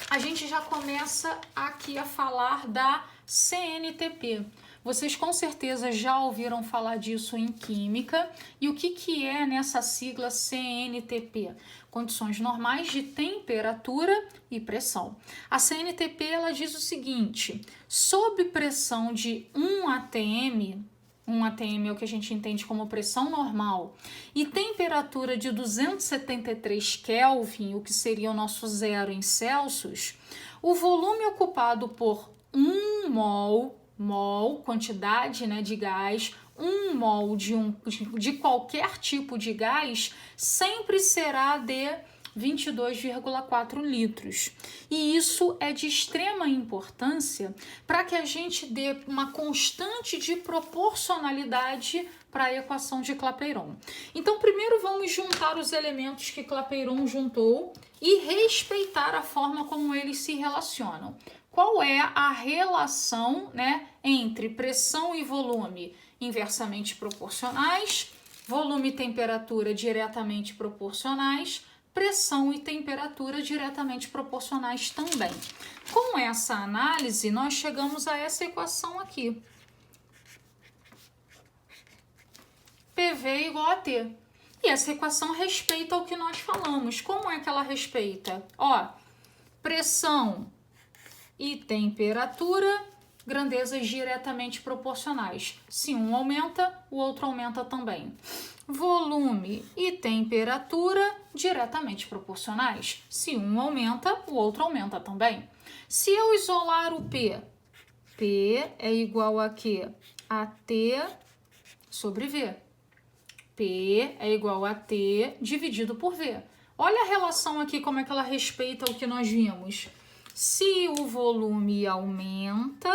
a gente já começa aqui a falar da CNTP. Vocês com certeza já ouviram falar disso em química. E o que é nessa sigla CNTP? Condições normais de temperatura e pressão. A CNTP ela diz o seguinte: sob pressão de 1 atm, 1 atm é o que a gente entende como pressão normal, e temperatura de 273 Kelvin, o que seria o nosso zero em Celsius, o volume ocupado por 1 mol, quantidade, né, de gás, 1 mol de qualquer tipo de gás, sempre será de 22,4 litros. E isso é de extrema importância para que a gente dê uma constante de proporcionalidade para a equação de Clapeyron. Então, primeiro vamos juntar os elementos que Clapeyron juntou e respeitar a forma como eles se relacionam. Qual é a relação, né, entre pressão e volume inversamente proporcionais, volume e temperatura diretamente proporcionais, pressão e temperatura diretamente proporcionais também. Com essa análise, nós chegamos a essa equação aqui. PV igual a T. E essa equação respeita o que nós falamos. Como é que ela respeita? Ó, pressão e temperatura, grandezas diretamente proporcionais. Se um aumenta, o outro aumenta também. Volume e temperatura diretamente proporcionais. Se um aumenta, o outro aumenta também. Se eu isolar o P, P é igual a quê? A T sobre V. P é igual a T dividido por V. Olha a relação aqui, como é que ela respeita o que nós vimos. Se o volume aumenta,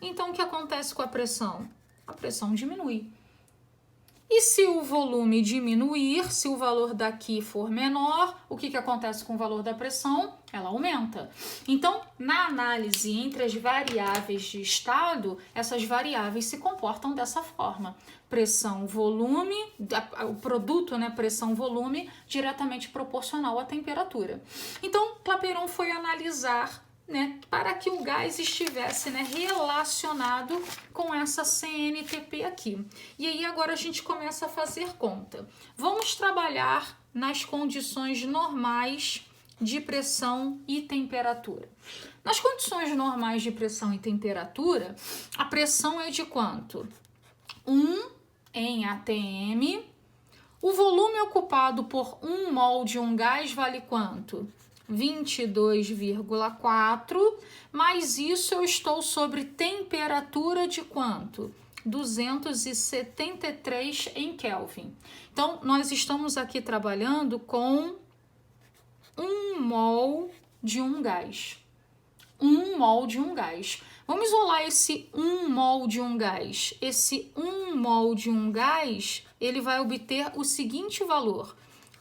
então o que acontece com a pressão? A pressão diminui. E se o volume diminuir, se o valor daqui for menor, o que acontece com o valor da pressão? Ela aumenta. Então, na análise entre as variáveis de estado, essas variáveis se comportam dessa forma. Pressão, volume, o produto, né, pressão-volume, diretamente proporcional à temperatura. Então, Clapeyron foi analisar, né, para que o gás estivesse, né, relacionado com essa CNTP aqui. E aí agora a gente começa a fazer conta. Vamos trabalhar nas condições normais de pressão e temperatura. Nas condições normais de pressão e temperatura, a pressão é de quanto? 1 em atm. O volume ocupado por 1 mol de um gás vale quanto? 22,4, mas isso eu estou sobre temperatura de quanto? 273 em Kelvin. Então, nós estamos aqui trabalhando com 1 mol de um gás. 1 mol de um gás. Vamos isolar esse 1 mol de um gás. Esse 1 mol de um gás, ele vai obter o seguinte valor: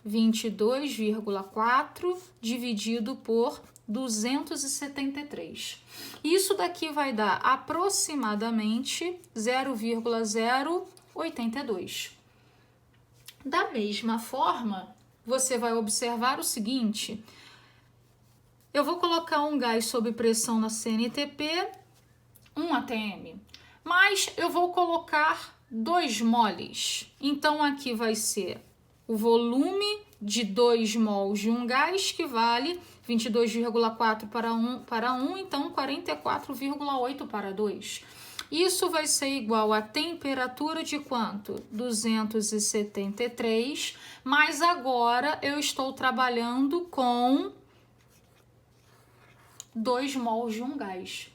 22,4 dividido por 273. Isso daqui vai dar aproximadamente 0,082. Da mesma forma, você vai observar o seguinte: eu vou colocar um gás sob pressão na CNTP, 1 atm, mas eu vou colocar 2 moles. Então, aqui vai ser o volume de 2 mols de um gás, que vale 22,4 para 1, então 44,8 para 2. Isso vai ser igual a temperatura de quanto? 273, mas agora eu estou trabalhando com 2 mols de um gás.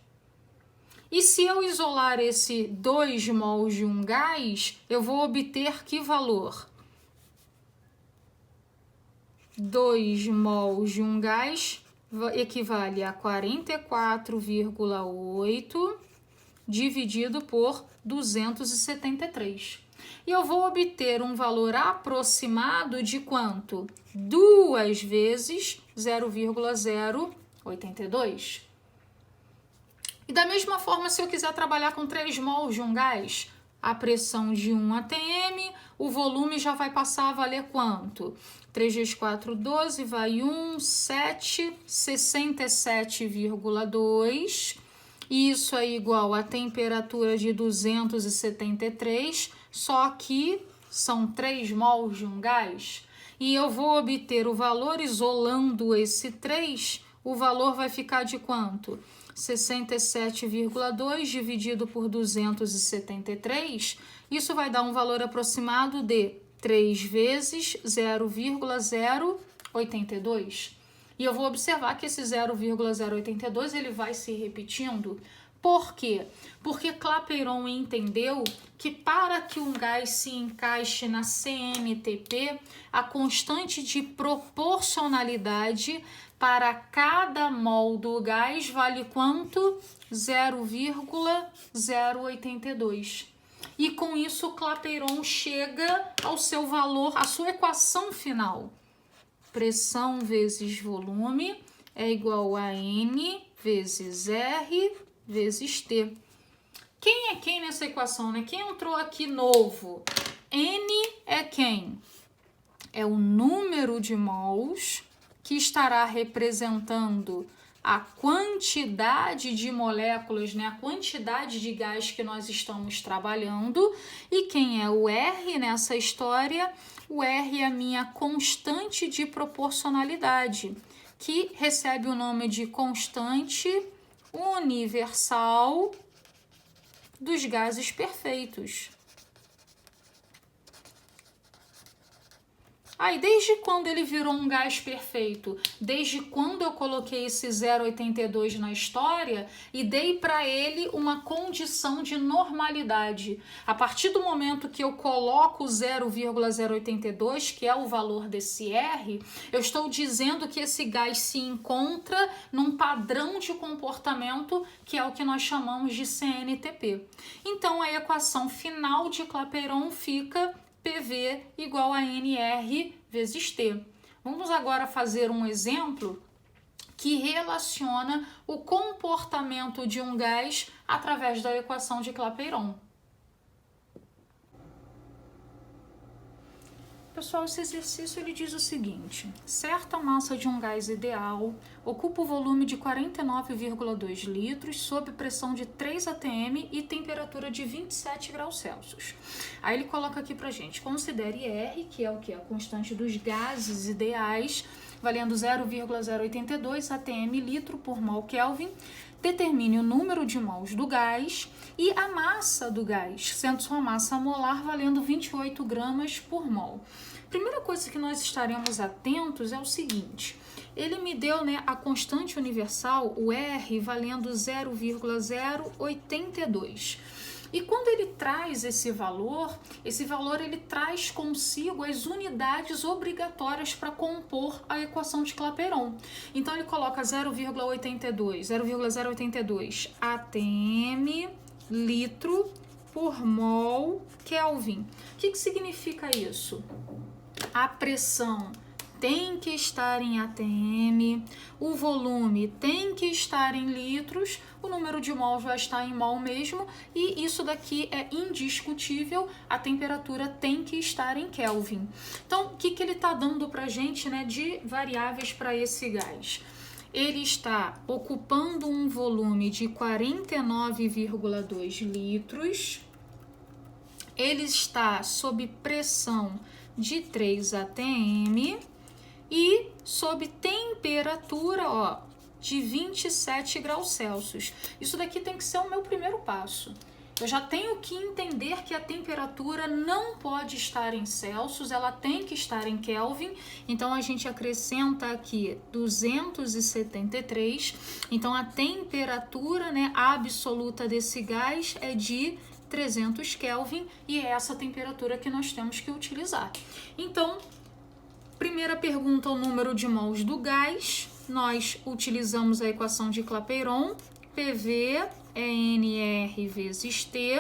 E se eu isolar esse 2 mols de um gás, eu vou obter que valor? 2 mols de um gás equivale a 44,8 dividido por 273. E eu vou obter um valor aproximado de quanto? 2 vezes 0,082. E da mesma forma, se eu quiser trabalhar com 3 mols de um gás, a pressão de 1 atm, o volume já vai passar a valer quanto? 3 vezes 4, 12, vai 1, 7, 67,2. Isso é igual a temperatura de 273, só que são 3 mols de um gás. E eu vou obter o valor isolando esse 3, o valor vai ficar de quanto? 67,2 dividido por 273, isso vai dar um valor aproximado de 3 vezes 0,082. E eu vou observar que esse 0,082 ele vai se repetindo. Por quê? Porque Clapeyron entendeu que para que um gás se encaixe na CNTP, a constante de proporcionalidade para cada mol do gás vale quanto? 0,082. E com isso Clapeyron chega ao seu valor, à sua equação final. Pressão vezes volume é igual a N vezes R vezes T. Quem é quem nessa equação, né? Quem entrou aqui novo? N é quem? É o número de mols que estará representando a quantidade de moléculas, né? A quantidade de gás que nós estamos trabalhando. E quem é o R nessa história? O R é a minha constante de proporcionalidade, que recebe o nome de constante universal dos gases perfeitos. Aí, desde quando ele virou um gás perfeito? Desde quando eu coloquei esse 0,82 na história e dei para ele uma condição de normalidade. A partir do momento que eu coloco 0,082, que é o valor desse R, eu estou dizendo que esse gás se encontra num padrão de comportamento que é o que nós chamamos de CNTP. Então, a equação final de Clapeyron fica PV igual a NR vezes T. Vamos agora fazer um exemplo que relaciona o comportamento de um gás através da equação de Clapeyron. Pessoal, esse exercício ele diz o seguinte: certa massa de um gás ideal ocupa o volume de 49,2 litros sob pressão de 3 atm e temperatura de 27 graus Celsius. Aí ele coloca aqui pra gente: considere R, que é o que? A constante dos gases ideais, valendo 0,082 atm litro por mol Kelvin. Determine o número de mols do gás e a massa do gás, sendo sua massa molar valendo 28 gramas por mol. Primeira coisa que nós estaremos atentos é o seguinte: ele me deu, né, a constante universal, o R, valendo 0,082. E quando ele traz esse valor ele traz consigo as unidades obrigatórias para compor a equação de Clapeyron. Então ele coloca 0,082 atm litro por mol Kelvin. O que significa isso? A pressão tem que estar em atm, o volume tem que estar em litros, o número de mols vai estar em mol mesmo, e isso daqui é indiscutível, a temperatura tem que estar em Kelvin. Então, o que ele está dando para a gente, né, de variáveis para esse gás? Ele está ocupando um volume de 49,2 litros, ele está sob pressão de 3 atm e sob temperatura, ó, de 27 graus Celsius. Isso daqui tem que ser o meu primeiro passo. Eu já tenho que entender que a temperatura não pode estar em Celsius, ela tem que estar em Kelvin. Então, a gente acrescenta aqui 273. Então, a temperatura, né, absoluta desse gás é de 300 Kelvin e é essa temperatura que nós temos que utilizar. Então, primeira pergunta, o número de mols do gás. Nós utilizamos a equação de Clapeyron, PV é NR vezes T,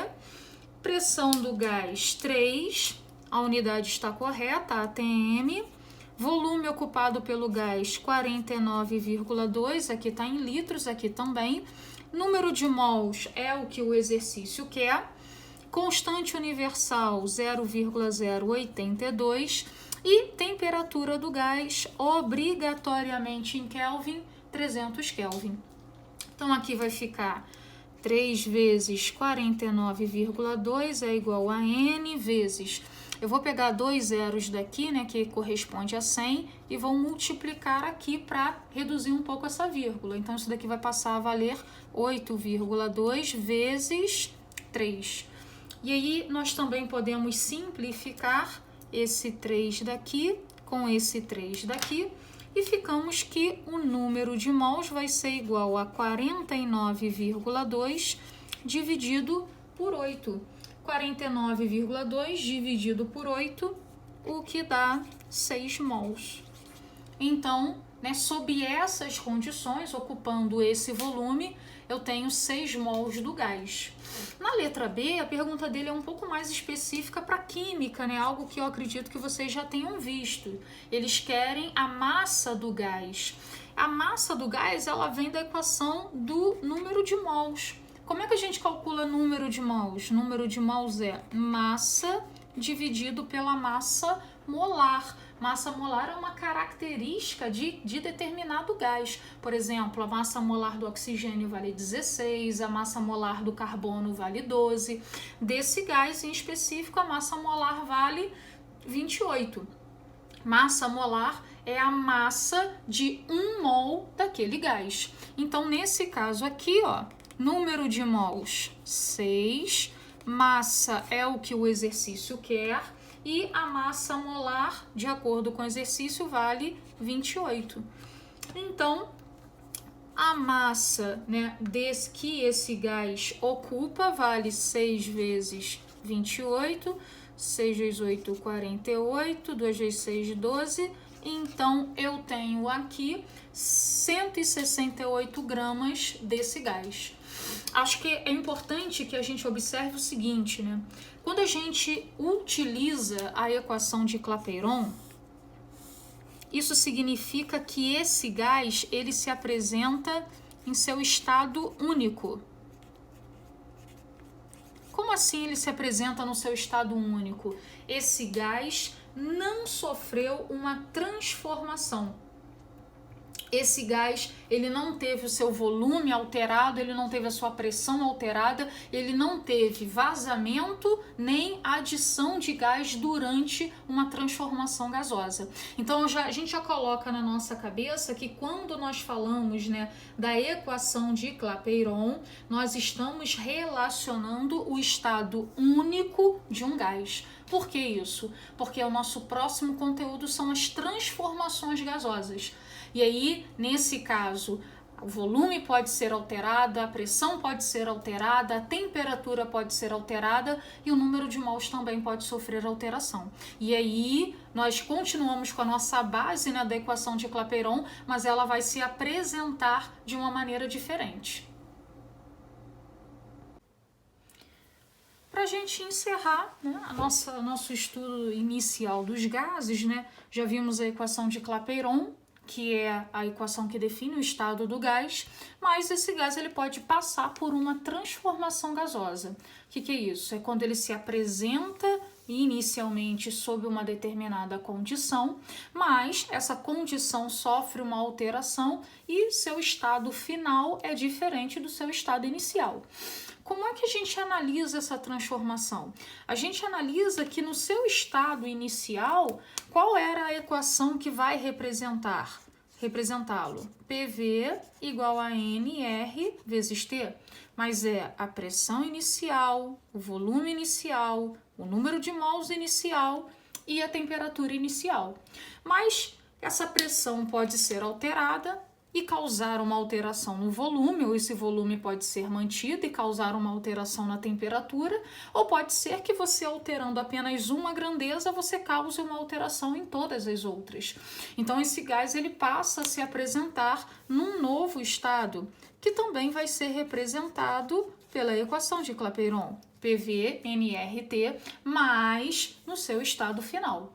pressão do gás 3, a unidade está correta, ATM, volume ocupado pelo gás 49,2, aqui está em litros, aqui também, número de mols é o que o exercício quer, constante universal 0,082 e temperatura do gás obrigatoriamente em Kelvin, 300 Kelvin. Então, aqui vai ficar 3 vezes 49,2 é igual a N vezes... Eu vou pegar 2 zeros daqui, né, que corresponde a 100, e vou multiplicar aqui para reduzir um pouco essa vírgula. Então, isso daqui vai passar a valer 8,2 vezes 3. E aí, nós também podemos simplificar esse 3 daqui com esse 3 daqui, e ficamos que o número de mols vai ser igual a 49,2 dividido por 8. 49,2 dividido por 8, o que dá 6 mols. Então, né, sob essas condições, ocupando esse volume, eu tenho 6 mols do gás. Na letra B, a pergunta dele é um pouco mais específica para química, né? Algo que eu acredito que vocês já tenham visto. Eles querem a massa do gás. A massa do gás, ela vem da equação do número de mols. Como é que a gente calcula número de mols? Número de mols é massa dividido pela massa molar. Massa molar é uma característica de determinado gás. Por exemplo, a massa molar do oxigênio vale 16, a massa molar do carbono vale 12. Desse gás em específico, a massa molar vale 28. Massa molar é a massa de 1 mol daquele gás. Então, nesse caso aqui, ó, número de mols 6, massa é o que o exercício quer, e a massa molar, de acordo com o exercício, vale 28. Então, a massa, né, que esse gás ocupa vale 6 vezes 28, 6 vezes 8, 48, 2 vezes 6, 12. Então, eu tenho aqui 168 gramas desse gás. Acho que é importante que a gente observe o seguinte, né? Quando a gente utiliza a equação de Clapeyron, isso significa que esse gás, ele se apresenta em seu estado único. Como assim ele se apresenta no seu estado único? Esse gás não sofreu uma transformação. Esse gás, ele não teve o seu volume alterado, ele não teve a sua pressão alterada, ele não teve vazamento nem adição de gás durante uma transformação gasosa. Então, a gente já coloca na nossa cabeça que quando nós falamos, né, da equação de Clapeyron, nós estamos relacionando o estado único de um gás. Por que isso? Porque o nosso próximo conteúdo são as transformações gasosas. E aí, nesse caso, o volume pode ser alterado, a pressão pode ser alterada, a temperatura pode ser alterada e o número de mols também pode sofrer alteração. E aí, nós continuamos com a nossa base, né, da equação de Clapeyron, mas ela vai se apresentar de uma maneira diferente. Para a gente encerrar, né, nosso estudo inicial dos gases, né, já vimos a equação de Clapeyron, que é a equação que define o estado do gás, mas esse gás ele pode passar por uma transformação gasosa. O que é isso? É quando ele se apresenta inicialmente sob uma determinada condição, mas essa condição sofre uma alteração e seu estado final é diferente do seu estado inicial. como é que a gente analisa essa transformação? A gente analisa que no seu estado inicial, qual era a equação que vai representá-lo? PV igual a NR vezes T, mas é a pressão inicial, o volume inicial, o número de mols inicial e a temperatura inicial. Mas essa pressão pode ser alterada e causar uma alteração no volume, ou esse volume pode ser mantido e causar uma alteração na temperatura, ou pode ser que você alterando apenas uma grandeza, você cause uma alteração em todas as outras. Então esse gás ele passa a se apresentar num novo estado, que também vai ser representado pela equação de Clapeyron, PV nRT, mais no seu estado final.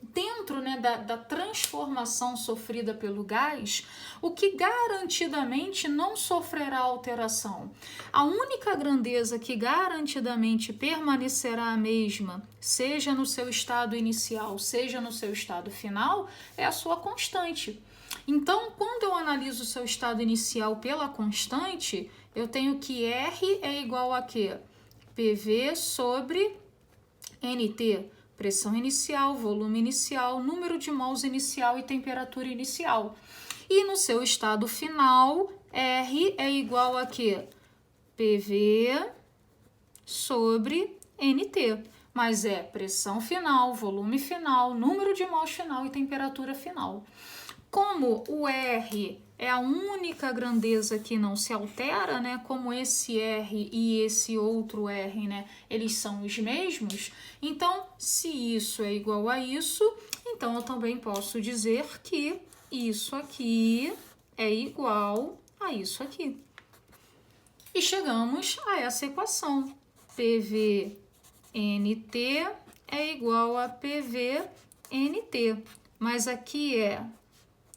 Dentro, né, da transformação sofrida pelo gás, o que garantidamente não sofrerá alteração? A única grandeza que garantidamente permanecerá a mesma, seja no seu estado inicial, seja no seu estado final, é a sua constante. Então, quando eu analiso o seu estado inicial pela constante, eu tenho que R é igual a quê? PV sobre NT. Pressão inicial, volume inicial, número de mols inicial e temperatura inicial. E no seu estado final, R é igual a quê? PV sobre NT. Mas é pressão final, volume final, número de mols final e temperatura final. Como o R é a única grandeza que não se altera, né? Como esse R e esse outro R, né? Eles são os mesmos. Então, se isso é igual a isso, então eu também posso dizer que isso aqui é igual a isso aqui. E chegamos a essa equação. PVNT é igual a PVNT. Mas aqui é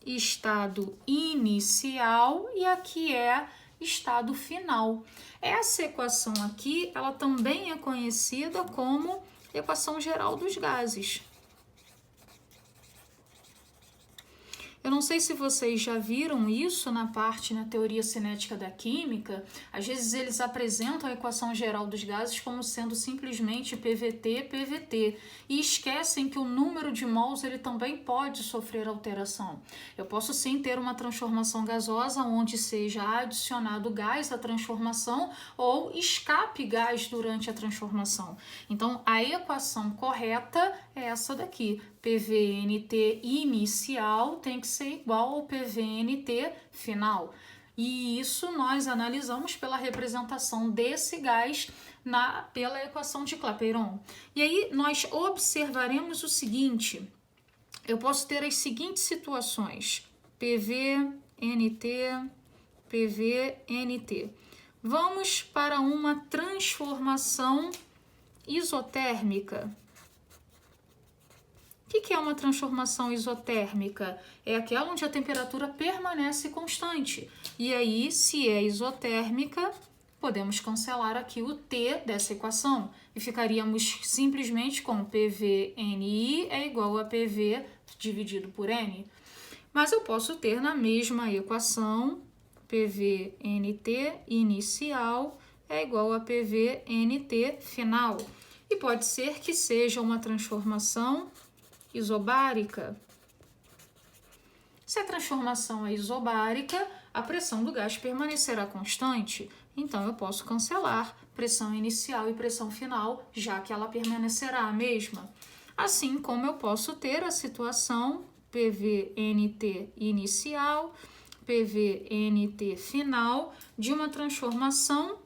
estado inicial e aqui é estado final. Essa equação aqui, ela também é conhecida como equação geral dos gases. Eu não sei se vocês já viram isso na teoria cinética da química. Às vezes eles apresentam a equação geral dos gases como sendo simplesmente PVT e esquecem que o número de mols ele também pode sofrer alteração. Eu posso sim ter uma transformação gasosa onde seja adicionado gás à transformação ou escape gás durante a transformação. Então a equação correta é essa daqui. PVNT inicial tem que ser igual ao PVNT final. E isso nós analisamos pela representação desse gás pela equação de Clapeyron. E aí nós observaremos o seguinte: eu posso ter as seguintes situações: PVNT, PVNT. Vamos para uma transformação isotérmica. O que é uma transformação isotérmica? É aquela onde a temperatura permanece constante. E aí, se é isotérmica, podemos cancelar aqui o T dessa equação e ficaríamos simplesmente com PVNI é igual a PV dividido por N. Mas eu posso ter na mesma equação PVNT inicial é igual a PVNT final. E pode ser que seja uma transformação isobárica. Se a transformação é isobárica, a pressão do gás permanecerá constante. Então, eu posso cancelar pressão inicial e pressão final, já que ela permanecerá a mesma. Assim como eu posso ter a situação PVNT inicial, PVNT final, de uma transformação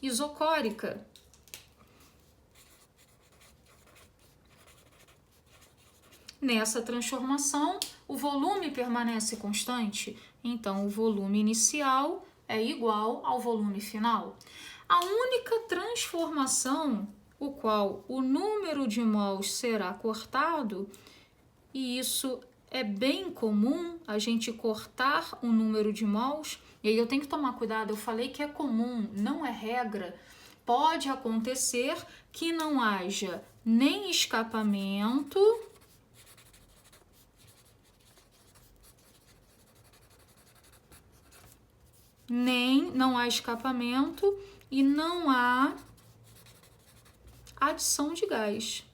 isocórica. Nessa transformação, o volume permanece constante, então o volume inicial é igual ao volume final. A única transformação, o qual o número de mols será cortado, e isso é bem comum, a gente cortar o número de mols, e aí eu tenho que tomar cuidado, eu falei que é comum, não é regra. Pode acontecer que não haja nem escapamento, nem não há escapamento e não há adição de gás.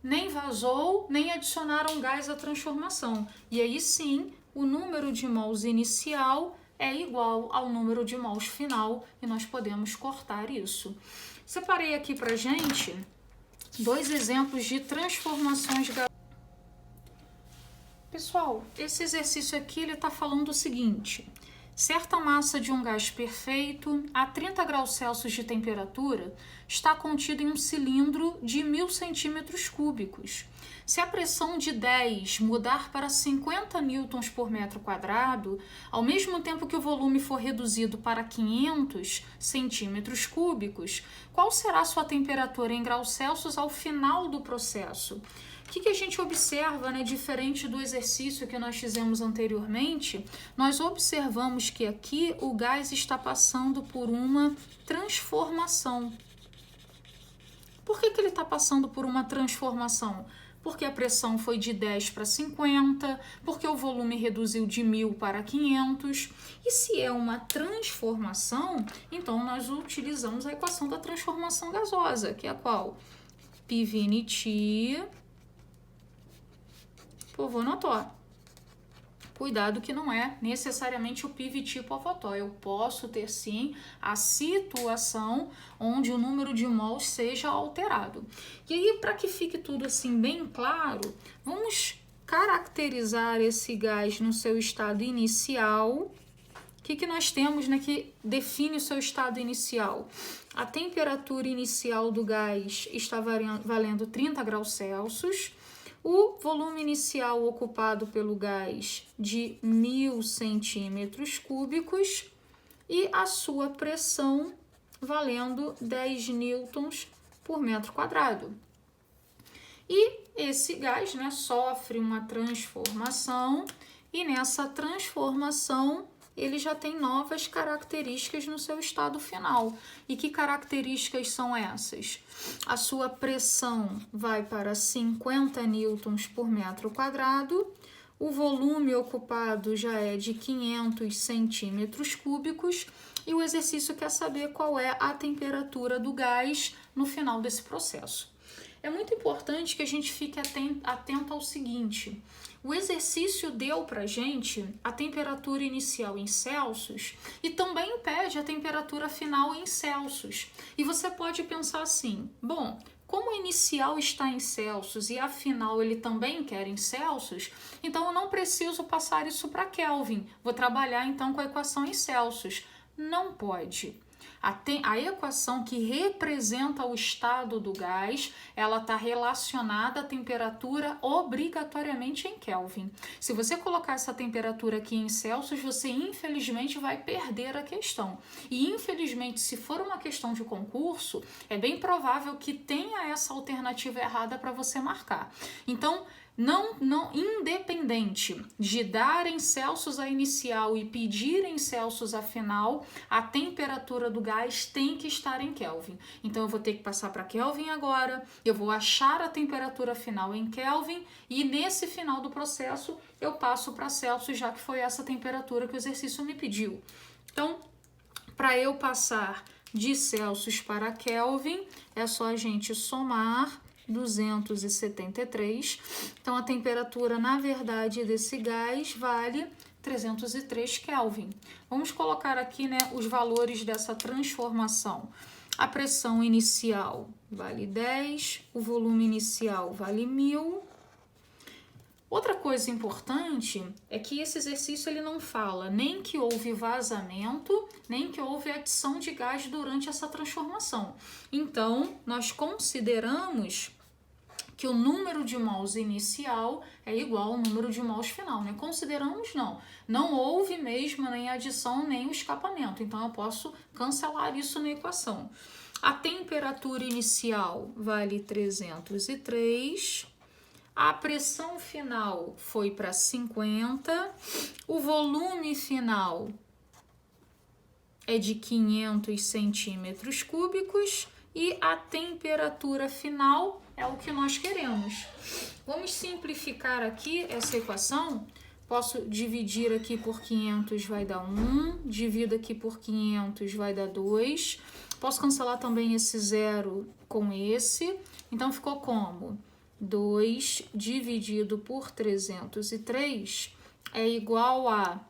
Nem vazou, nem adicionaram gás à transformação. E aí sim, o número de mols inicial é igual ao número de mols final e nós podemos cortar isso. Separei aqui pra gente 2 exemplos de transformações gasosas. Pessoal, esse exercício aqui ele está falando o seguinte: certa massa de um gás perfeito a 30 graus Celsius de temperatura está contida em um cilindro de 1000 centímetros cúbicos. Se a pressão de 10 mudar para 50 newtons por metro quadrado, ao mesmo tempo que o volume for reduzido para 500 centímetros cúbicos, qual será sua temperatura em graus Celsius ao final do processo? O que a gente observa, né, diferente do exercício que nós fizemos anteriormente? Nós observamos que aqui o gás está passando por uma transformação. Por que ele está passando por uma transformação? Porque a pressão foi de 10 para 50, porque o volume reduziu de 1000 para 500. E se é uma transformação, então nós utilizamos a equação da transformação gasosa, que é a qual? PV/T. Pô, vou anotar. Cuidado que não é necessariamente o PV/T por eu posso ter sim a situação onde o número de mols seja alterado. E aí, para que fique tudo assim bem claro, vamos caracterizar esse gás no seu estado inicial. O que nós temos, né, que define o seu estado inicial? A temperatura inicial do gás está valendo 30 graus Celsius. O volume inicial ocupado pelo gás de 1000 centímetros cúbicos e a sua pressão valendo 10 newtons por metro quadrado. E esse gás, né, sofre uma transformação e nessa transformação ele já tem novas características no seu estado final. E que características são essas? A sua pressão vai para 50 newtons por metro quadrado, o volume ocupado já é de 500 centímetros cúbicos e o exercício quer saber qual é a temperatura do gás no final desse processo. É muito importante que a gente fique atento ao seguinte: o exercício deu pra gente a temperatura inicial em Celsius e também pede a temperatura final em Celsius. E você pode pensar assim: bom, como o inicial está em Celsius e a final ele também quer em Celsius, então eu não preciso passar isso para Kelvin. Vou trabalhar então com a equação em Celsius. Não pode. A equação que representa o estado do gás, ela está relacionada à temperatura obrigatoriamente em Kelvin. Se você colocar essa temperatura aqui em Celsius, você infelizmente vai perder a questão. E infelizmente, se for uma questão de concurso, é bem provável que tenha essa alternativa errada para você marcar. Então, não, independente de dar em Celsius a inicial e pedir em Celsius a final, a temperatura do gás tem que estar em Kelvin. Então, eu vou ter que passar para Kelvin agora, eu vou achar a temperatura final em Kelvin e nesse final do processo eu passo para Celsius, já que foi essa temperatura que o exercício me pediu. Então, para eu passar de Celsius para Kelvin, é só a gente somar 273. Então, a temperatura, na verdade, desse gás vale 303 Kelvin. Vamos colocar aqui, né, os valores dessa transformação. A pressão inicial vale 10, o volume inicial vale 1000. Outra coisa importante é que esse exercício ele não fala nem que houve vazamento, nem que houve adição de gás durante essa transformação. Então, nós consideramos que o número de mols inicial é igual ao número de mols final, né? Consideramos não houve mesmo nem adição nem o escapamento, então eu posso cancelar isso na equação. A temperatura inicial vale 303, a pressão final foi para 50, o volume final é de 500 centímetros cúbicos e a temperatura final é o que nós queremos. Vamos simplificar aqui essa equação Posso dividir aqui por 500, vai dar 1. Divido aqui por 500, vai dar 2. Posso cancelar também esse 0 com esse. Então, ficou como? 2 dividido por 303 é igual a...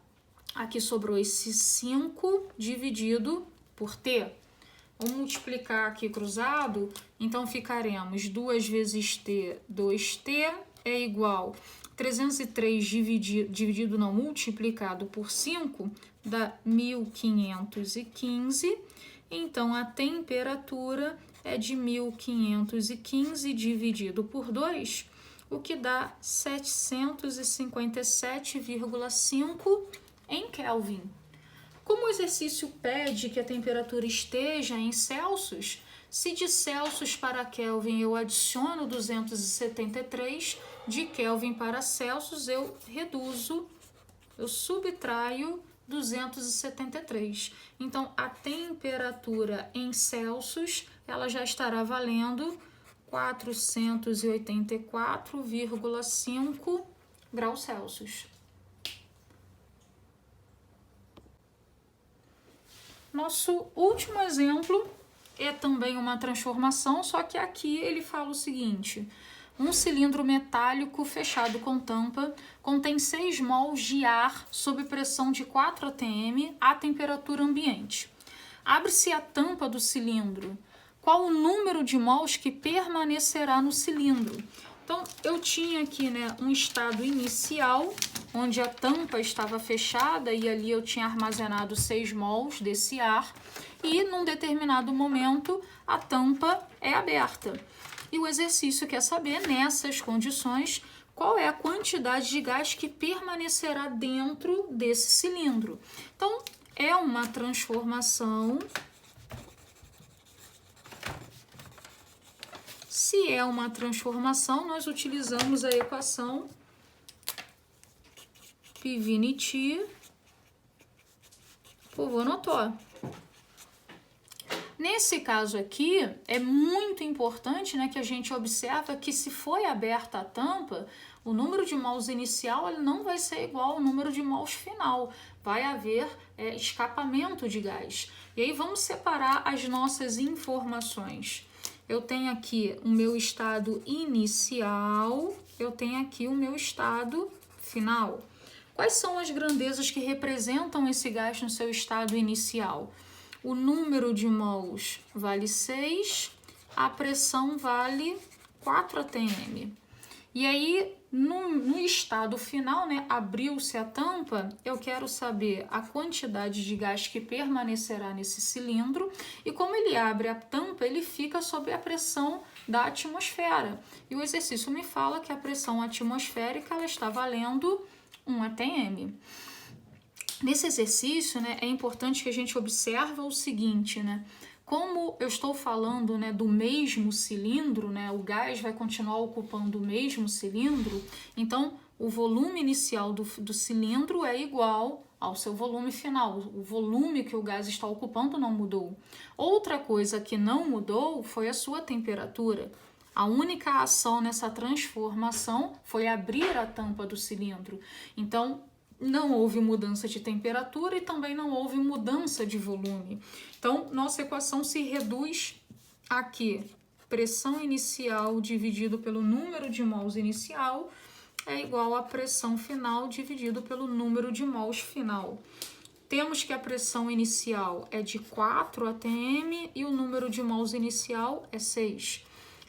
Aqui sobrou esse 5 dividido por t. Vamos multiplicar aqui cruzado. Então, ficaremos 2 vezes t, 2t é igual... 303 dividido não, multiplicado por 5 dá 1515. Então, a temperatura é de 1515 dividido por 2, o que dá 757,5 em Kelvin. Como o exercício pede que a temperatura esteja em Celsius, se de Celsius para Kelvin eu adiciono 273, de Kelvin para Celsius eu subtraio 273. Então, a temperatura em Celsius, ela já estará valendo 484,5 graus Celsius. Nosso último exemplo é também uma transformação, só que aqui ele fala o seguinte: um cilindro metálico fechado com tampa contém 6 mols de ar sob pressão de 4 atm à temperatura ambiente. Abre-se a tampa do cilindro. Qual o número de mols que permanecerá no cilindro? Então, eu tinha aqui, um estado inicial, onde a tampa estava fechada e ali eu tinha armazenado 6 mols desse ar, e num determinado momento a tampa é aberta. E o exercício quer saber, nessas condições, qual é a quantidade de gás que permanecerá dentro desse cilindro. Então, é uma transformação. Se é uma transformação, nós utilizamos a equação Pvini-T. Por favor, anotou. Nesse caso aqui, é muito importante, que a gente observa que se foi aberta a tampa, o número de mols inicial ele não vai ser igual ao número de mols final. Vai haver escapamento de gás. E aí vamos separar as nossas informações. Eu tenho aqui o meu estado inicial, eu tenho aqui o meu estado final. Quais são as grandezas que representam esse gás no seu estado inicial? O número de mols vale 6, a pressão vale 4 atm. E aí, no estado final, abriu-se a tampa, eu quero saber a quantidade de gás que permanecerá nesse cilindro, e como ele abre a tampa, ele fica sob a pressão da atmosfera. E o exercício me fala que a pressão atmosférica ela está valendo 1 atm. Nesse exercício, é importante que a gente observe o seguinte, como eu estou falando, do mesmo cilindro, o gás vai continuar ocupando o mesmo cilindro, então o volume inicial do cilindro é igual ao seu volume final. O volume que o gás está ocupando não mudou. Outra coisa que não mudou foi a sua temperatura. A única ação nessa transformação foi abrir a tampa do cilindro. Então, não houve mudança de temperatura e também não houve mudança de volume. Então, nossa equação se reduz aqui. Pressão inicial dividido pelo número de mols inicial é igual a pressão final dividido pelo número de mols final. Temos que a pressão inicial é de 4 atm e o número de mols inicial é 6.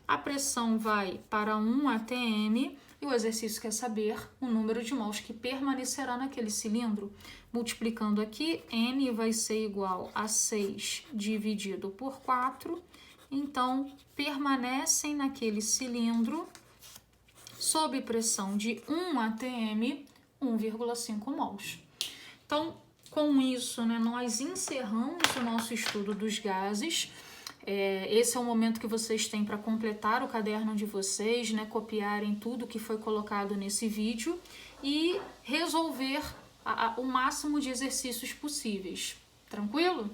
A pressão vai para 1 atm e o exercício quer saber o número de mols que permanecerá naquele cilindro. Multiplicando aqui, N vai ser igual a 6 dividido por 4. Então, permanecem naquele cilindro, sob pressão de 1 atm, 1,5 mols. Então, com isso, nós encerramos o nosso estudo dos gases. Esse é o momento que vocês têm para completar o caderno de vocês, copiarem tudo que foi colocado nesse vídeo e resolver o máximo de exercícios possíveis. Tranquilo?